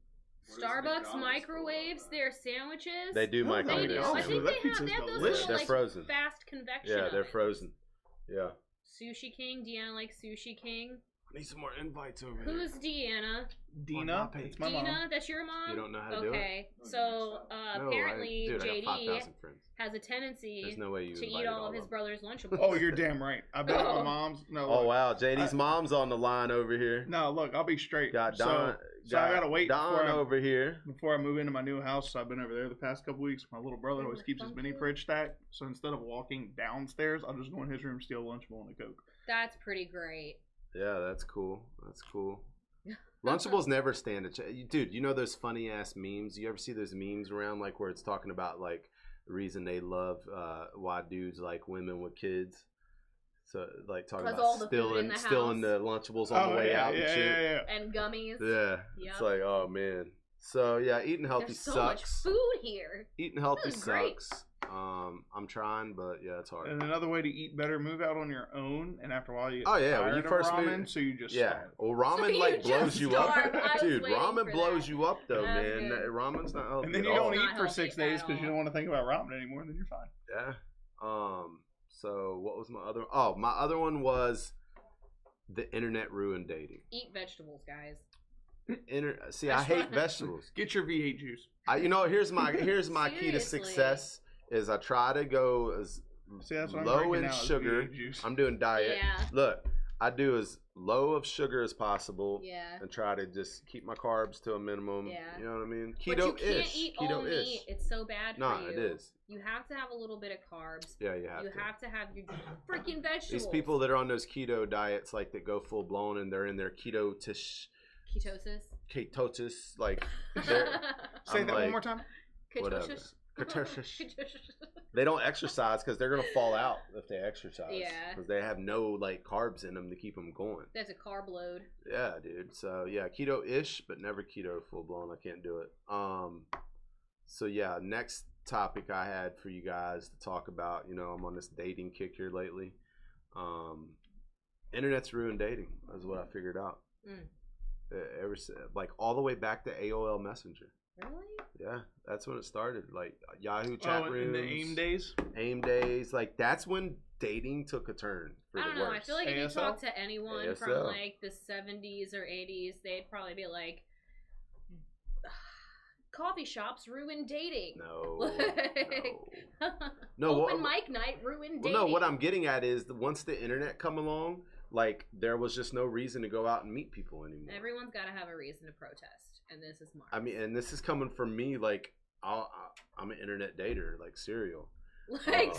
What is Starbucks McDonald's microwaves called? their sandwiches. They do Oh, They microwave do. Yeah, I sandwiches. think that they pizza's have those delicious. little They're like frozen. fast convection. Yeah, they're ovens. frozen. Yeah. Sushi King. Deanna likes Sushi King. I need some more invites over here. Who's Deanna? Dina, page. it's my Dina, mom. that's your mom? You don't know how to do it? Okay, Oh, so No, apparently dude, I got JD 5,000 friends. has a tendency There's no way you to eat invited all of his them. brother's Lunchables. Oh, you're damn right. I've been at Oh. my mom's. No, Oh look. wow, JD's mom's on the line over here. No, look, I'll be straight. Got So Don. I gotta wait Don over here. before I move into my new house. So I've been over there the past couple weeks. My little brother always keeps his mini fridge stacked. So instead of walking downstairs, I'll just go in his room, steal a Lunchable and a Coke. That's pretty great. Yeah, that's cool. That's cool. Lunchables never stand a chance. Dude, you know those funny ass memes? You ever see those memes around like where it's talking about like the reason they love why dudes like women with kids? So like talking 'Cause about all the food in stealing the the Lunchables on the way yeah, out yeah, and shit. yeah. And gummies. Yeah. Yep. It's like, oh man. So yeah, eating healthy There's so sucks. much food here. Eating healthy This is great. sucks. I'm trying, but yeah, it's hard. And another way to eat better, move out on your own. And after a while, you get Oh, yeah, when tired you of first ramen, move- so you just Yeah. starve. Well, ramen you like just blows you up. starve. I was Dude, waiting ramen for blows that. you up though, That's man. good. Ramen's not healthy. And then at you all. don't Not eat for 6 healthy days at because you all. don't want to think about ramen anymore, and then you're fine. Yeah. So what was my other? Oh, my other one was the internet ruined dating. Eat vegetables, guys. See, I hate vegetables. Get your V8 juice. Here's my key to Seriously. success is I try to go as See, that's what I'm low drinking in now is sugar. V8 juice. I'm doing diet. Yeah. Look, I do as low of sugar as possible. Yeah. And try to just keep my carbs to a minimum. Yeah. You know what I mean? But you can't Keto-ish. eat all Keto-ish. meat. It's so bad Nah, for you. it is. You have to have a little bit of carbs. Yeah, you have You to. have to have your freaking vegetables. These people that are on those keto diets, like that go full blown and they're in their ketosis, like they're, Say I'm that like, one more time. whatever. Ketosis. Ketosis. They don't exercise because they're gonna fall out if they exercise. Yeah. Because they have no like carbs in them to keep them going. That's a carb load. Yeah, dude. So yeah, keto-ish, but never keto full blown. I can't do it. So yeah, next topic I had for you guys to talk about. You know, I'm on this dating kick here lately. Internet's ruined dating. Is what I figured out. Like all the way back to AOL Messenger. Really? Yeah, that's when it started. Like Yahoo chat Oh, rooms, in the AIM days. AIM days. Like that's when dating took a turn for I the don't know. worse. I feel like if you ASL? talk to anyone from ASL. like the 70s or 80s, they'd probably be like, coffee shops ruin dating. No, Like, no. Open mic night ruined dating. Well, no. What I'm getting at is once the internet come along, like there was just no reason to go out and meet people anymore. Everyone's got to have a reason to protest, and this is Mark. I mean, and this is coming from me. Like I'm an internet dater, like serial. Like,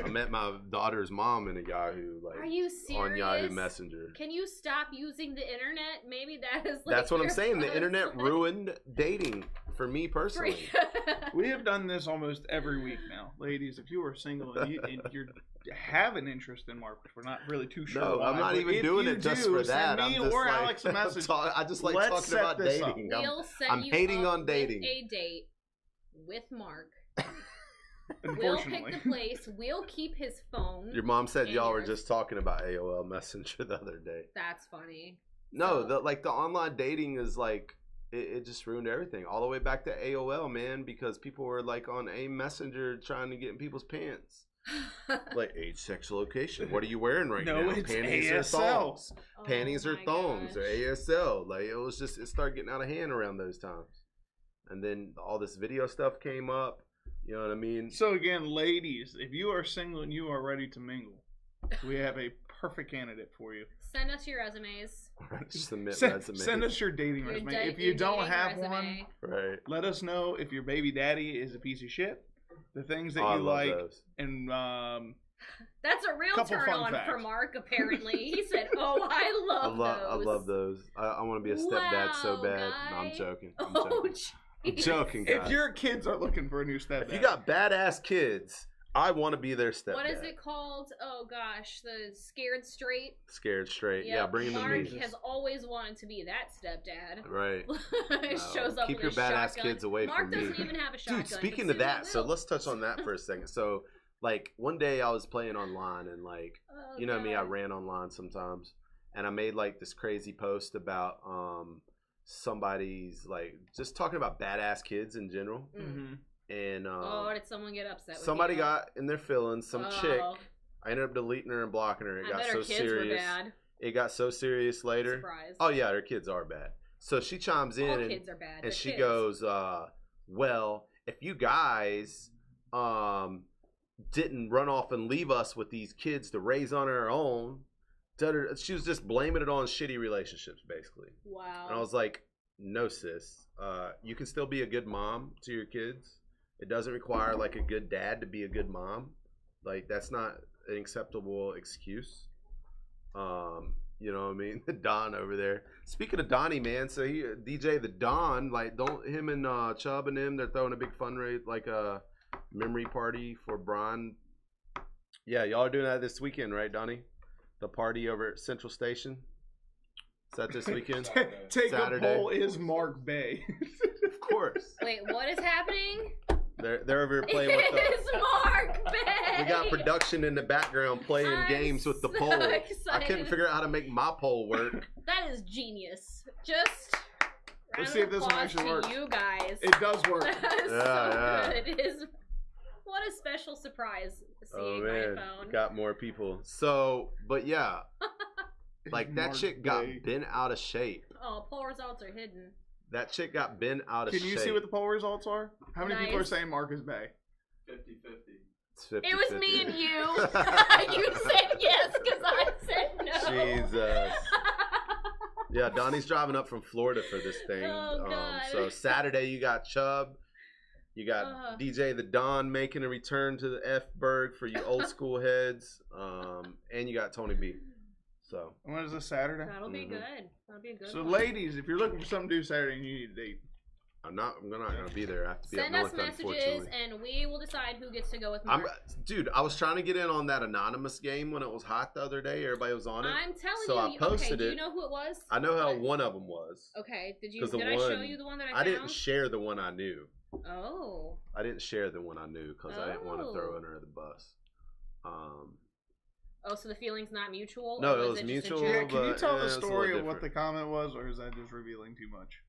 I met my daughter's mom in a Yahoo, like are you serious? on Yahoo Messenger. Can you stop using the internet? Maybe that is like That's what I'm your saying. The buzz. internet ruined dating for me personally. We have done this almost every week now, ladies. If you are single and you have an interest in Mark, which we're not really too sure. No, why, I'm not but even if doing you it just do, for that. Send me I'm just or like, Alex a message. I just like Let's talking set about this up. dating. We'll set I'm you hating up on dating. with a date with Mark. We'll Unfortunately, pick the place. We'll keep his phone. Your mom said And y'all were yours. just talking about AOL Messenger the other day. That's funny. No, So- the online dating is like it just ruined everything all the way back to AOL, man, because people were like on AIM Messenger trying to get in people's pants. Like age, sex, location. What are you wearing right No, now? it's Panties or ASL. thongs? Oh Panties or my thongs or gosh. ASL. Like it started getting out of hand around those times. And then all this video stuff came up. You know what I mean? so again, ladies, if you are single and you are ready to mingle, we have a perfect candidate for you. Send us your resumes. Submit resumes. Send us your dating Your resume. da- If you your don't dating have resume. one, Right. let us know if your baby daddy is a piece of shit. The things that Oh, I you love like, those. and That's a real Couple turn fun on facts. for Mark, apparently. He said, oh, I love those. I want to be a stepdad so Wow, bad. No, I'm guy. joking. I'm Oh, joking. I'm joking, guys. if your kids are looking for a new stepdad, If you got badass kids, I want to be their stepdad. What is it called? Oh gosh, the Scared Straight. Scared Straight. Yep. Yeah, bringing them Mark me. has always wanted to be that stepdad. Right. Shows up Keep with your a badass shotgun. kids away Mark from me. doesn't even have a shotgun. Dude, speaking but of that, soon so he will. let's touch on that for a second. So, like, one day I was playing online and, like, Oh, you know me, I God. ran online sometimes. And I made, like, this crazy post about somebody's, like, just talking about badass kids in general. Mm-hmm. And Oh, did someone get upset with somebody you? got in their feelings. Some chick. Oh. I ended up deleting her and blocking her. It I got bet so her kids serious. were bad. It got so serious later. Surprise. Oh yeah, her kids are bad. So she chimes in All and, kids are bad. and They're she kids. goes, well, if you guys didn't run off and leave us with these kids to raise on our own, she was just blaming it on shitty relationships, basically. Wow. And I was like, no, sis. You can still be a good mom to your kids. It doesn't require, like, a good dad to be a good mom. Like, that's not an acceptable excuse. You know what I mean? Don over there. Speaking of Donnie, man, so he DJ the Don, like, don't him and Chubb and him, they're throwing a big fundraiser, like a memory party for Brian. Yeah, y'all are doing that this weekend, right, Donnie? The party over at Central Station. Is that this weekend? Take Saturday. a poll. Is Mark Bay? Of course. Wait, what is happening? They're over here playing with the. It's Mark Bay. We got production in the background playing I'm games with the so poll. I excited. couldn't figure out how to make my poll work. That is genius. Just Let's round see of if this one applause actually to works. You guys. It does work. That is Yeah, so yeah. good. It is. What a special surprise Oh seeing man, my phone. got more people. So, but yeah, like that Mark chick got Bay. bent out of shape. Oh, poll results are hidden. That chick got bent out of Can shape. you see what the poll results are? How many people are Nice. saying Mark is Bay? 50-50. It's 50, It was me and 50. you. You said yes because I said no. Jesus. Yeah, Donnie's driving up from Florida for this thing. Oh, God. So Saturday you got Chubb. You got DJ the Don making a return to the F-Berg for you old school heads. And you got Tony B. So When is this Saturday? That'll be Mhm. good. That'll be a good So, one. ladies, if you're looking for something to do Saturday and you need a date, I'm not gonna be there. I have to be Send up us north, messages unfortunately. and we will decide who gets to go with I'm, Mark. dude, I was trying to get in on that anonymous game when it was hot the other day. Everybody was on it. I'm telling So I you. posted okay, do it. you know who it was? I know how What? one of them was. Okay, did 'Cause the I show one- you the one that I I found? didn't share the one I knew. Oh. I didn't share the one I knew because I didn't want to throw Oh. under the bus. Oh, so the feeling's not mutual? No, or it was just a mutual. yeah, joke? can you but, tell yeah, the it's a story little of what the different. comment was, or is that just revealing too much?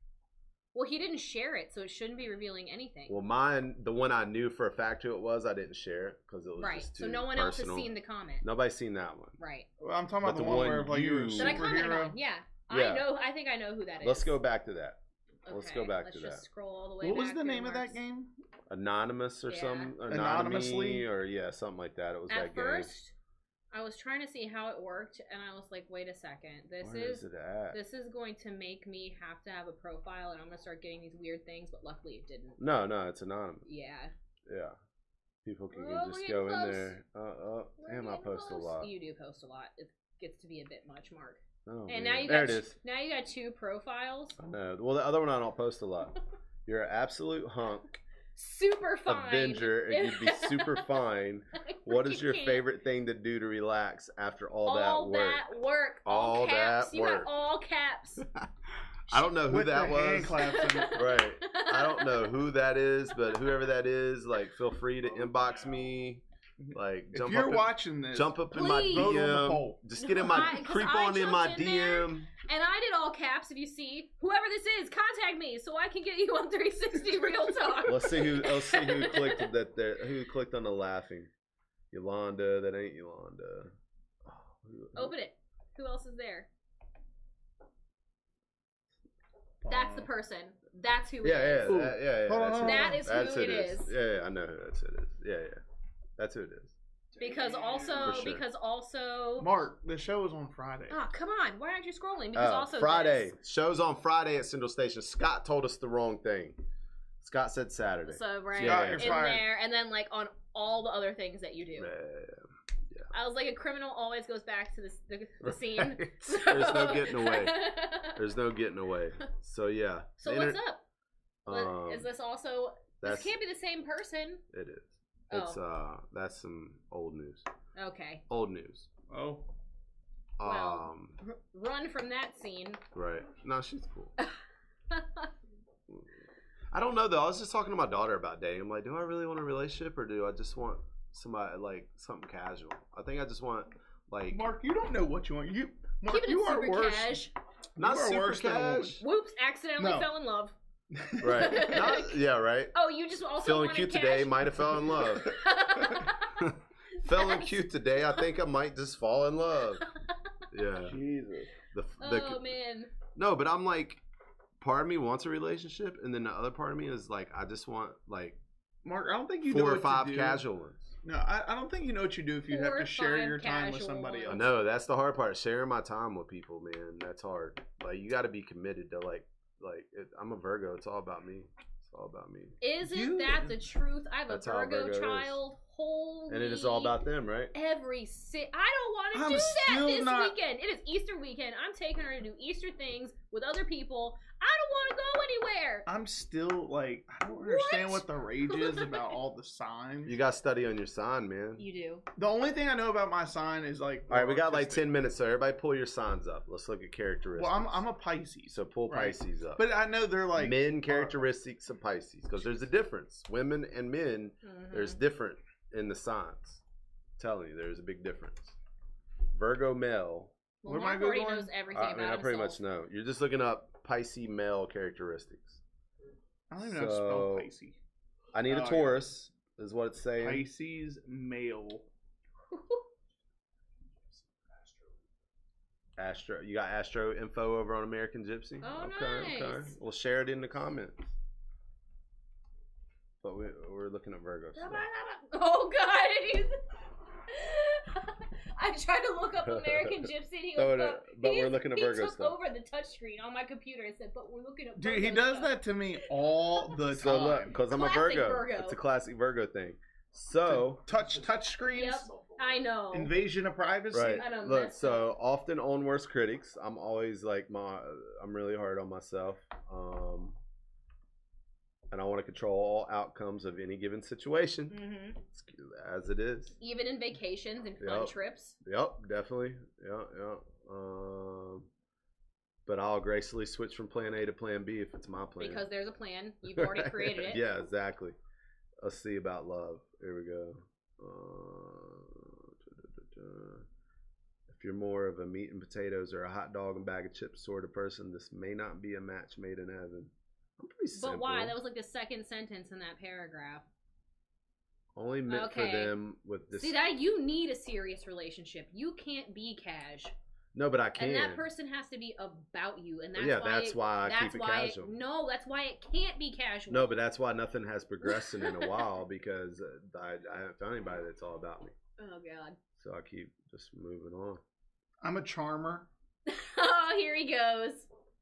Well, he didn't share it, so it shouldn't be revealing anything. Well, mine, the one I knew for a fact who it was, I didn't share it because it was right. just too So no one personal. else has seen the comment. Nobody's seen that one. Right. Well, I'm talking about But the the one where one like you're a you- That I commented superhero. on. Yeah. Yeah. I think I know who that is. Let's go back to that. Okay, let's go back let's to just that. scroll all the way What was back the through name of that Mark's. game? Anonymous or Yeah. some Anonymously? or yeah, something like that. It was At that game. first, I was trying to see how it worked, and I was like, wait a second. Where is it at? This is going to make me have to have a profile, and I'm going to start getting these weird things, but luckily it didn't. No, it's anonymous. Yeah. Yeah. People can Oh, just we're go getting in close. there. We're Damn, I getting post a close. lot. You do post a lot. It gets to be a bit much, Mark. Oh, And man. now you there got it is. Now you got 2 profiles. I know. Well, the other one I don't post a lot. You're an absolute hunk, Super fine. Avenger, and you'd be super fine. I What is freaking your can't. favorite thing to do to relax after all that work? that work. All All caps. that You work. got all caps. I don't know who With that the was. hand claps in it. Right. I don't know who that is, but whoever that is, like, feel free to inbox me. Like, If jump you're up, watching this, jump up in my Please. vote on the DM. poll. Just get in my, 'Cause creep I on in my jumped in there. DM. And I did all caps. If you see whoever this is, contact me so I can get you on 360 Real Talk. Let's see who clicked that there. Who clicked on the laughing? Yolanda. That ain't Yolanda. Oh, Open it. Who else is there? That's the person. That's who it Yeah, is. Ooh. yeah. Hold on, that's hold who- on. That is that's who it is. Yeah, I know who that's who it is. Yeah. That's who it is. Because also, For sure. Mark, the show is on Friday. Oh, come on. Why aren't you scrolling? Because also Friday. this. Show's on Friday at Central Station. Scott told us the wrong thing. Scott said Saturday. So right Yeah, you're in fired. there, and then like on all the other things that you do. Yeah. I was like, a criminal always goes back to the scene. There's no getting away. There's no getting away. So yeah. So The what's up? Um, Is this also? This that's- can't be the same person. It is. It's that's some old news. Okay. Old news. Oh. Well, run from that scene. Right. No, she's cool. I don't know though. I was just talking to my daughter about dating. I'm like, do I really want a relationship or do I just want somebody like something casual? I think I just want like Mark, you don't know what you want. Mark, Keeping you it are super worse. cash. not You are super worse than a woman. cash. Whoops! Accidentally No. fell in love. Right. Yeah. Right. Oh, you just also Feeling wanted cute cash? today. Might have fell in love. Feeling cute today. I think I might just fall in love. Yeah. Jesus. Oh man. No, but I'm like, part of me wants a relationship, and then the other part of me is like, I just want like Mark, I don't think you know 4 or what 5 to do. casual ones. No, I don't think you know what you do if you 4 have or to share 5 your time with casual somebody I else. ones. know that's the hard part. Sharing my time with people, man, that's hard. Like you got to be committed to I'm a Virgo. It's all about me. It's all about me. Isn't that the truth? I have That's a how Virgo Virgo is. child. Holy. And it is all about them, right? I don't want to I'm do that still this not- weekend. It is Easter weekend. I'm taking her to do Easter things with other people. I don't want to go anywhere. I'm still like, I don't understand what the rage is about all the signs. You got to study on your sign, man. You do. The only thing I know about my sign is like. All right, we got like artistic. 10 minutes, so everybody pull your signs up. Let's look at characteristics. Well, I'm a Pisces, So pull right. Pisces up. but I know they're like Men characteristics of Pisces, because there's a difference. Women and men, Mhm. there's different in the signs. I'm telling you, there's a big difference. Virgo male. Well, Where am I Mark already Googling? knows everything I mean, about I pretty himself. much know. You're just looking up Pisces male characteristics. I don't even know how to spell Pisces. I need Oh, a Taurus, is what it's saying. Pisces male. Astro. You got Astro info over on American Gypsy? Oh, Okay. nice. We'll share it in the comments. But we're looking at Virgo stuff. Oh God! I tried to look up American Gypsy. And he No, goes, no, but we're looking at Virgo He took stuff. over the touchscreen on my computer and said, "But we're looking at." Dude, he Virgo does stuff." that to me all the So time. look, because I'm a Classic Virgo. Virgo. It's a classic Virgo thing. So touch screens, Yep, I know. invasion of privacy. right, I done look. messed So often on worst critics, I'm always like I'm really hard on myself, and I want to control all outcomes of any given situation, hmm as it is. Even in vacations and fun Yep. trips. Yep, definitely. Yeah. But I'll gracefully switch from plan A to plan B if it's my plan. Because there's a plan. You've already created it. Yeah, exactly. Let's see about love. Here we go. If you're more of a meat and potatoes or a hot dog and bag of chips sort of person, this may not be a match made in heaven. I'm pretty simple. But why? That was like the second sentence in that paragraph. Only meant for Okay. them with this. See that you need a serious relationship. You can't be cash. No, but I can. And that person has to be about you, and that's Yeah, why. that's why I keep it casual. No, that's why it can't be casual. No, but that's why nothing has progressed in a while, because I haven't found anybody that's all about me. Oh God. So I keep just moving on. I'm a charmer. Oh, here he goes.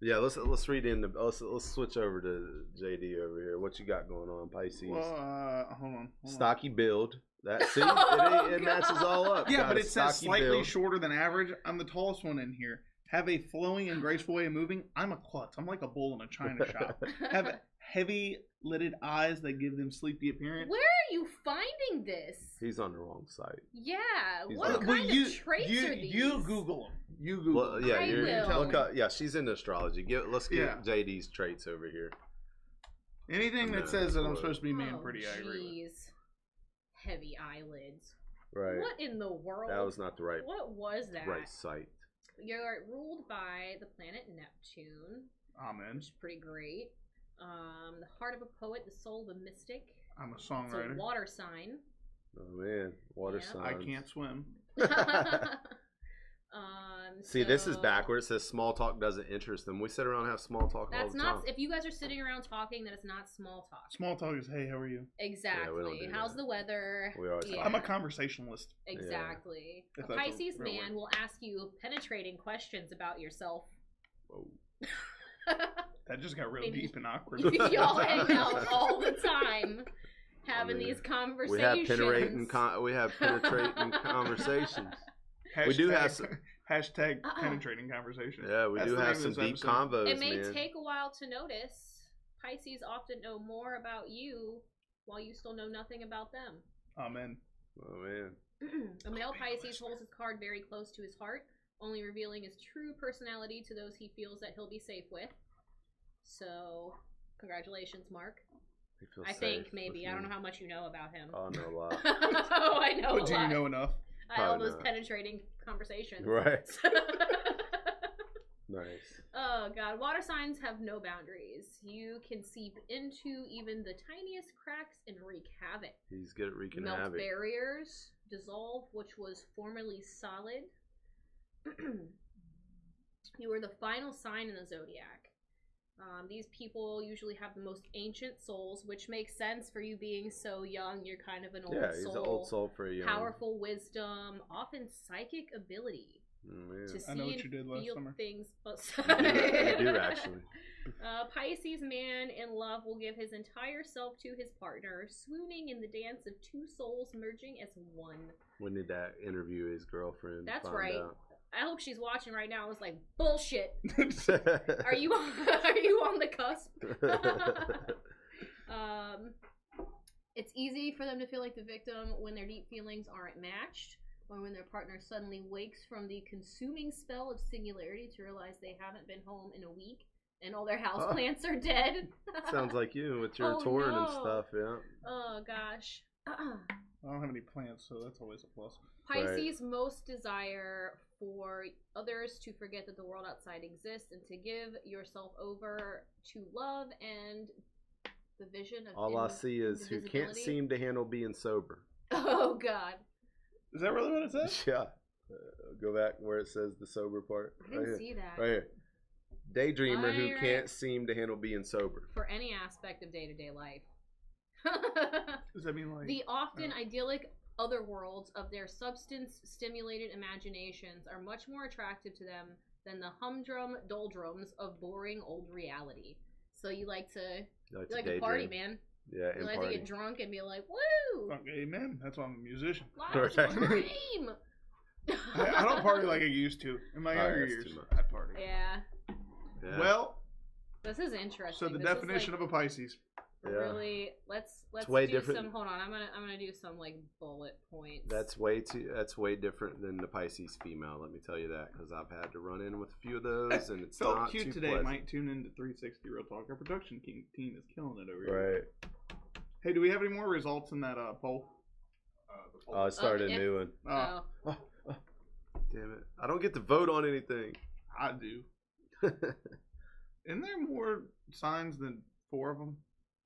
Yeah, let's read in the let's switch over to JD over here. What you got going on, Pisces? Well, hold on. Stocky build. That see, Oh, it matches all up. Yeah, Got but a it says stocky slightly build. shorter than average. I'm the tallest one in here. Have a flowing and graceful way of moving. I'm a klutz. I'm like a bull in a china shop. Have heavy lidded eyes that give them sleepy appearance. Where are you finding this? He's on the wrong site. Yeah. He's What not- kind of traits are these? You Google them. You Google Well, them. yeah, I will. look up. Yeah, she's into astrology. Let's get Yeah. JD's traits over here. Anything that No, says that I'm look. supposed to be man Oh, pretty, I agree with. jeez. Heavy eyelids. Right. What in the world? That was not the right What was that? site. You're ruled by the planet Neptune, Amen. which is pretty great. The heart of a poet, the soul of a mystic. I'm a It's songwriter. a water sign. Oh man, water Yeah. I signs. can't swim. See, this is so- backwards. It says small talk doesn't interest them. We sit around and have small talk all That's the not. time. If you guys are sitting around talking, then it's not small talk. Small talk is, hey, how are you? Exactly. do How's that. the weather? We always talk. I'm a conversationalist. Exactly. If A that's a Pisces real man word. will ask you penetrating questions about yourself. Whoa. That just got real Maybe- deep and awkward. Y'all hang out all the time, having I mean, these conversations. we have penetrating conversations. We do have some- hashtag penetrating conversation. Yeah, we That's do the have name some of this deep episode. convos, It may man. take a while to notice. Pisces often know more about you while you still know nothing about them. Amen. Oh man. A male Pisces holds his card very close to his heart, only revealing his true personality to those he feels that he'll be safe with. So, congratulations, Mark. I think maybe. I don't know how much you know about him. Oh, I know a lot. Oh, I know But a do lot. you know enough? I had all Probably those not. penetrating conversations. Right. Nice. Oh god, water signs have no boundaries. You can seep into even the tiniest cracks and wreak havoc. He's good at wreaking Melt havoc. barriers, dissolve which was formerly solid. You are the final sign in the zodiac. These people usually have the most ancient souls, which makes sense for you being so young. You're kind of an old soul. Yeah, he's an old soul for a young. Powerful wisdom, often psychic ability. Oh, man. To see I know what and you did last feel summer. things. You do, actually. Pisces man in love will give his entire self to his partner, swooning in the dance of two souls merging as one. When did that interview his girlfriend? That's find right. out? I hope she's watching right now. I was like, bullshit. Are you on the cusp? It's easy for them to feel like the victim when their deep feelings aren't matched, or when their partner suddenly wakes from the consuming spell of singularity to realize they haven't been home in a week and all their houseplants are dead. Sounds like you with your Oh, touring and no. stuff, yeah. Oh gosh. I don't have any plants, so that's always a plus. Pisces most desire for others to forget that the world outside exists and to give yourself over to love and the vision of All I see is who can't indivisibility. seem to handle being sober. Oh god. Is that really what it says? Yeah. Go back where it says the sober part. I didn't here. see that. Right here. Daydreamer who Right. can't seem to handle being sober. For any aspect of day-to-day life. Does that mean like The often idyllic other worlds of their substance-stimulated imaginations are much more attractive to them than the humdrum doldrums of boring old reality. So you like to party, daydream. man. Yeah, You and like party. to get drunk and be like, woo! Fuck, amen? That's why I'm a musician. Life is Right. a dream! I don't party like I used to. In my Oh, younger that's years, too much. I'd party. Yeah. Yeah. Well, This is interesting. so the This definition is of a Pisces. Yeah. really let's way do different. some. Hold on, I'm gonna do some like bullet points. That's way different than the Pisces female. Let me tell you that, because I've had to run in with a few of those, and it's Felt not cute too today. pleasant. Might tune into 360 Real Talk. Our production team is killing it over here. Right. Hey, do we have any more results in that poll? Oh, I started a if- new one. Oh, Oh. Damn it! I don't get to vote on anything. I do. Isn't there more signs than 4 of them?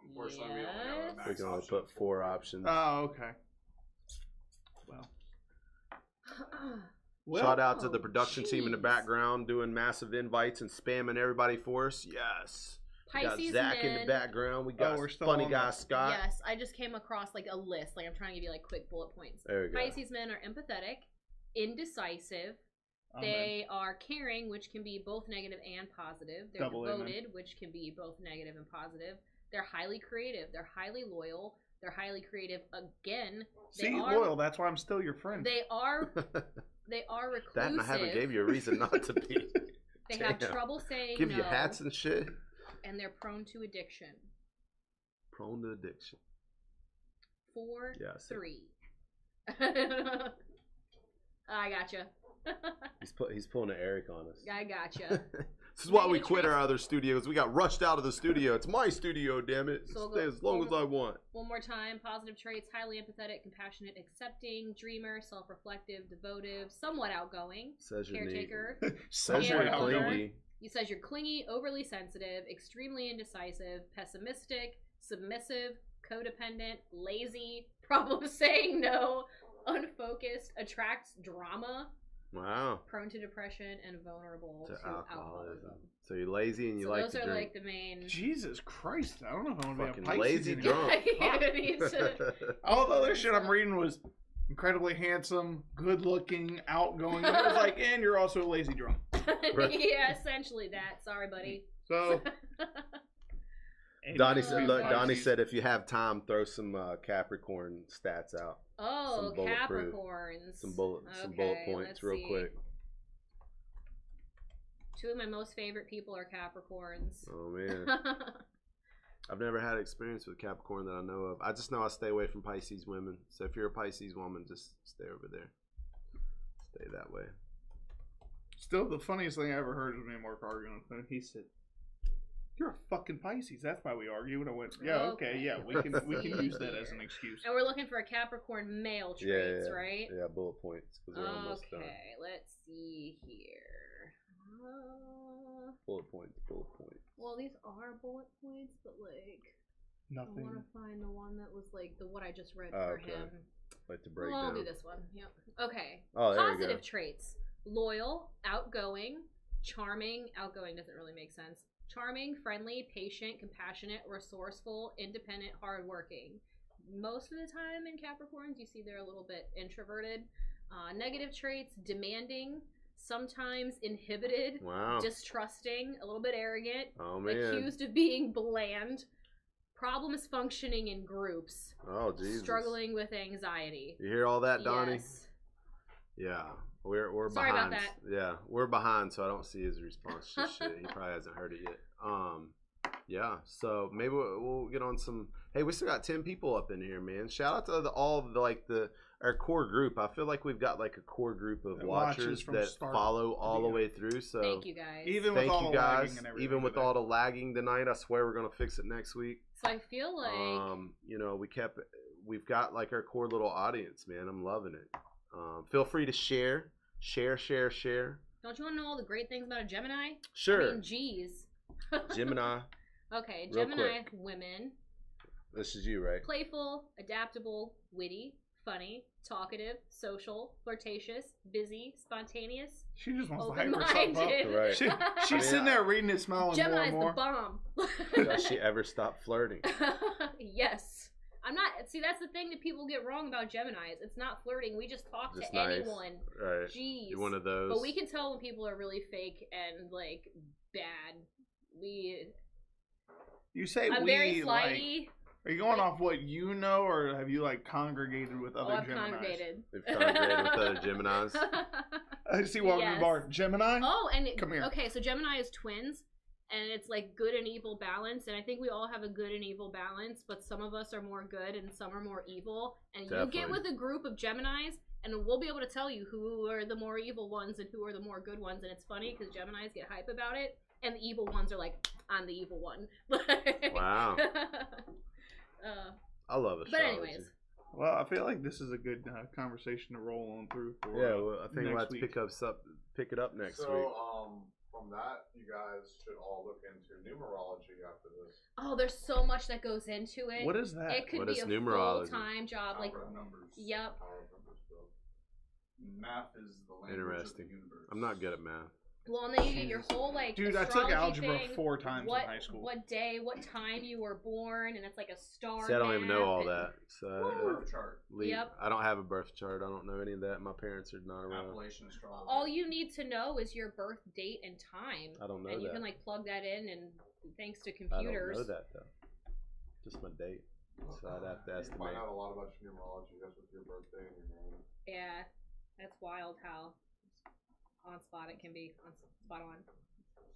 Unfortunately, we only have a Yes. max We can only option put 4 options. Oh, okay. Well, Shout out to Oh, the production team in the jeez. background doing massive invites and spamming everybody for us. Yes. We got Pisces Zach in men. the background. We got we're still funny on guy that. Scott. Yes, I just came across like a list. Like I'm trying to give you like quick bullet points. There we go. Pisces men are empathetic, indecisive. Amen. They are caring, which can be both negative and positive. They're Double amen. devoted, which can be both negative and positive. They're highly creative. They're highly loyal. They're highly creative. Again, they See, are loyal. That's why I'm still your friend. They are reclusive. That and I haven't gave you a reason not to be. They have Damn. trouble saying Give no, you hats and shit. and they're prone to addiction. Prone to addiction. 4, Yeah, I see. 3. I gotcha. He's pulling an Eric on us. I gotcha. This is why we Negative quit our traits. other studios. We got rushed out of the studio. It's my studio, damn it. So Stay as long as I want. One more time. Positive traits: highly empathetic, compassionate, accepting, dreamer, self-reflective, devotive, somewhat outgoing, Says your caretaker. Says Yeah, you're yeah. clingy. You says you're clingy, overly sensitive, extremely indecisive, pessimistic, submissive, codependent, lazy, problem saying no, unfocused, attracts drama, Wow. prone to depression, and vulnerable To to alcoholism. So you're lazy and you So like those to are drink. like the main. Jesus Christ. I don't know if I want to be Fucking a Pisces lazy anymore. drunk. You need to- All the other shit I'm reading was incredibly handsome, good looking, outgoing. And it was like, and you're also a lazy drunk. Yeah, essentially that. Sorry, buddy. So Donnie said, look, Pisces. Donnie said if you have time, throw some Capricorn stats out. Oh, Some bulletproof. Capricorns. Some bullet Okay, points let's real see. quick. 2 of my most favorite people are Capricorns. Oh man. I've never had experience with Capricorn that I know of. I just know I stay away from Pisces women. So if you're a Pisces woman, just stay over there. Stay that way. Still, the funniest thing I ever heard was me and Mark arguing with him. He said, "You're a fucking Pisces. That's why we argue." And I went, "Yeah, okay, yeah, we can use that as an excuse." And we're looking for a Capricorn male traits, right? Yeah, bullet points. 'Cause we're almost done. Okay, let's see here. Bullet points. Well, these are bullet points, but like, Nothing. I want to find the one that was like the what I just read for him. Like to break Well, I'll down. do this one. Yep. Okay. Oh, there we Positive go. traits: loyal, outgoing, charming. Outgoing doesn't really make sense. Charming, friendly, patient, compassionate, resourceful, independent, hardworking. Most of the time in Capricorns, you see they're a little bit introverted. Negative traits: demanding, sometimes inhibited, Wow. distrusting, a little bit arrogant, Oh, man. accused of being bland, problems functioning in groups, Oh, Jesus. struggling with anxiety. You hear all that, Donnie? Yes. Yeah. We're Sorry about behind. that. Yeah, we're behind, so I don't see his response to shit. He probably hasn't heard it yet. Yeah. So maybe we'll get on some. Hey, we still got 10 people up in here, man. Shout out to all of our core group. I feel like we've got like a core group of That watches watchers from that start follow all the end. way through. So Thank you guys. Even with thank all you the guys. lagging and everything Even with today. all the lagging tonight, I swear we're gonna fix it next week. So I feel like You know, we've got like our core little audience, man. I'm loving it. Feel free to share. don't you want to know all the great things about a Gemini? Sure. I mean, geez. Gemini, Okay, Real Gemini quick. women: this is you, right? playful, adaptable, witty, funny, talkative, social, flirtatious, busy, spontaneous, She just wants to hype herself up. open-minded. Right. She's sitting there reading it, smiling Gemini's more the and more. bomb. Does she ever stop flirting? Yes. I'm not. See, that's the thing that people get wrong about Geminis. It's not flirting. We just talk Just to nice. anyone. Right. Jeez. You're one of those. But we can tell when people are really fake and like bad. You say I'm we, very like, flighty. are you going off what you know, or have you like congregated with other I've Geminis? congregated. We've congregated with other Geminis. I see walking in the bar. Gemini? Oh, and Come here. Okay, so Gemini is twins, and it's like good and evil balance, and I think we all have a good and evil balance, but some of us are more good and some are more evil. And you get Definitely. with a group of Geminis, and we'll be able to tell you who are the more evil ones and who are the more good ones. And it's funny because Geminis get hype about it, and the evil ones are like, I'm the evil one. Wow. I love but astrology. anyways, Well, I feel like this is a good conversation to roll on through for. Yeah, well, I think we'll have to next pick it up next week. From that, you guys should all look into numerology after this. oh, there's so much that goes into it. What is that? It could What be is a numerology? full-time job. Like, Power of numbers. Yep. Power of numbers. So math is the language Interesting. of the universe. I'm not good at math. well, and then you get your whole like. Dude, I took astrology algebra thing, 4 times what, in high school. What day, what time you were born, and it's like a star. See, I don't even know map, all and- that. So Birth chart. Yep. I don't have a birth chart. I don't know any of that. My parents are not around. Appalachian astrology. All you need to know is your birth date and time, I don't know and you that. can like plug that in, and thanks to I computers. don't know that though. Just my date. So I'd have to You estimate. find out a lot about your numerology just with your birthday and your name. Yeah, that's wild how on spot it can be. Spot on.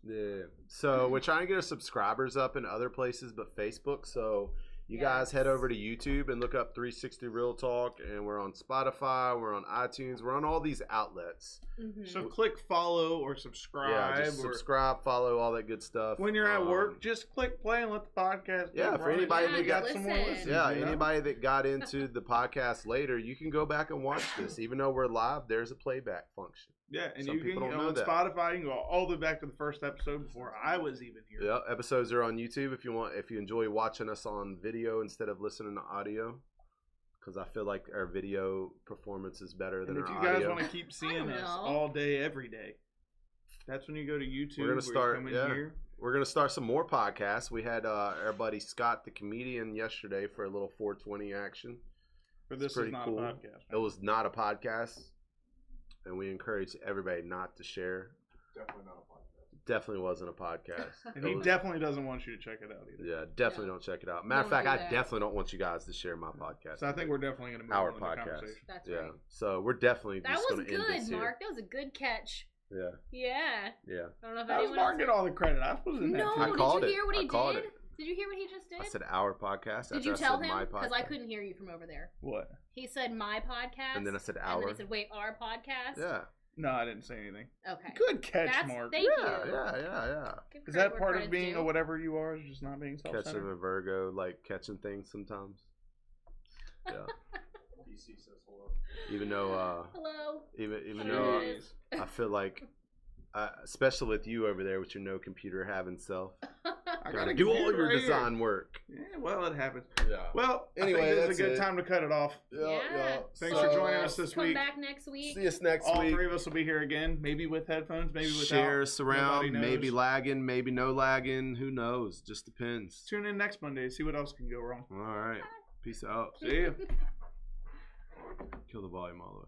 Yeah. So we're trying to get our subscribers up in other places but Facebook. So you guys Yes. head over to YouTube and look up 360 Real Talk, and we're on Spotify, we're on iTunes, we're on all these outlets. Mm-hmm. So click follow or subscribe. Yeah, just or subscribe, follow, all that good stuff. when you're at work, just click play and let the podcast. Yeah, keep for running. anybody Yeah, that You got got some more listen. listens. yeah, you know? anybody that got into the podcast later, you can go back and watch this. Even though we're live, there's a playback function. Yeah, and Some you can people don't go know on that. Spotify. You can go all the way back to the first episode before I was even here. Yeah, episodes are on YouTube if you enjoy watching us on video instead of listening to audio, because I feel like our video performance is better than And if our you guys audio. want to keep seeing us know. all day, every day, that's when you go to YouTube. We're gonna where start- You come in yeah. here. We're gonna start some more podcasts. We had our buddy Scott, the comedian, yesterday for a little 420 action. But this is pretty not cool. a podcast. It was not a podcast, and we encourage everybody not to share. Definitely not a podcast. Definitely wasn't a podcast. And It he was- definitely doesn't want you to check it out either. Yeah, definitely No. don't check it out. Matter of Don't fact, do I that. definitely don't want you guys to share my podcast. So I think we're definitely going to move Our on to the podcast. conversation. That's Yeah, right. so we're definitely That just was going to end this good, here. Mark. That was a good catch. Yeah, Yeah. yeah. I don't know if That was anyone Mark else. get all the credit. I wasn't No, that did too. called you it. hear what I he called did? it. Did you hear what he just did? I said our podcast. Did after you I tell said him? my Because I podcast. couldn't hear you from over there. What? He said my podcast. And then I said And our. then he said, wait, our podcast? Yeah. No, I didn't say anything. Okay. Good catch, That's, Mark. Thank Yeah, you. yeah. Give Is credit that where part of credit's being due. a whatever you are, is just not being Catching self-centered? a Virgo, like catching things sometimes. Yeah. PC says hello. Even though, Hello. even There though it is. I feel like, especially with you over there with your no computer having self, I gotta a do all computer your right here. design work. Yeah, well, it happens. Yeah. Well, Anyway, I think this that's is a good it. time to cut it off. Yeah. Thanks for joining us this Come week. back next week. See us next All week. three of us will be here again, maybe with headphones, maybe without. Share us around, Nobody knows. maybe lagging, maybe no lagging. Who knows? Just depends. Tune in next Monday, see what else can go wrong. All right. Peace out. See you. Kill the volume all the way.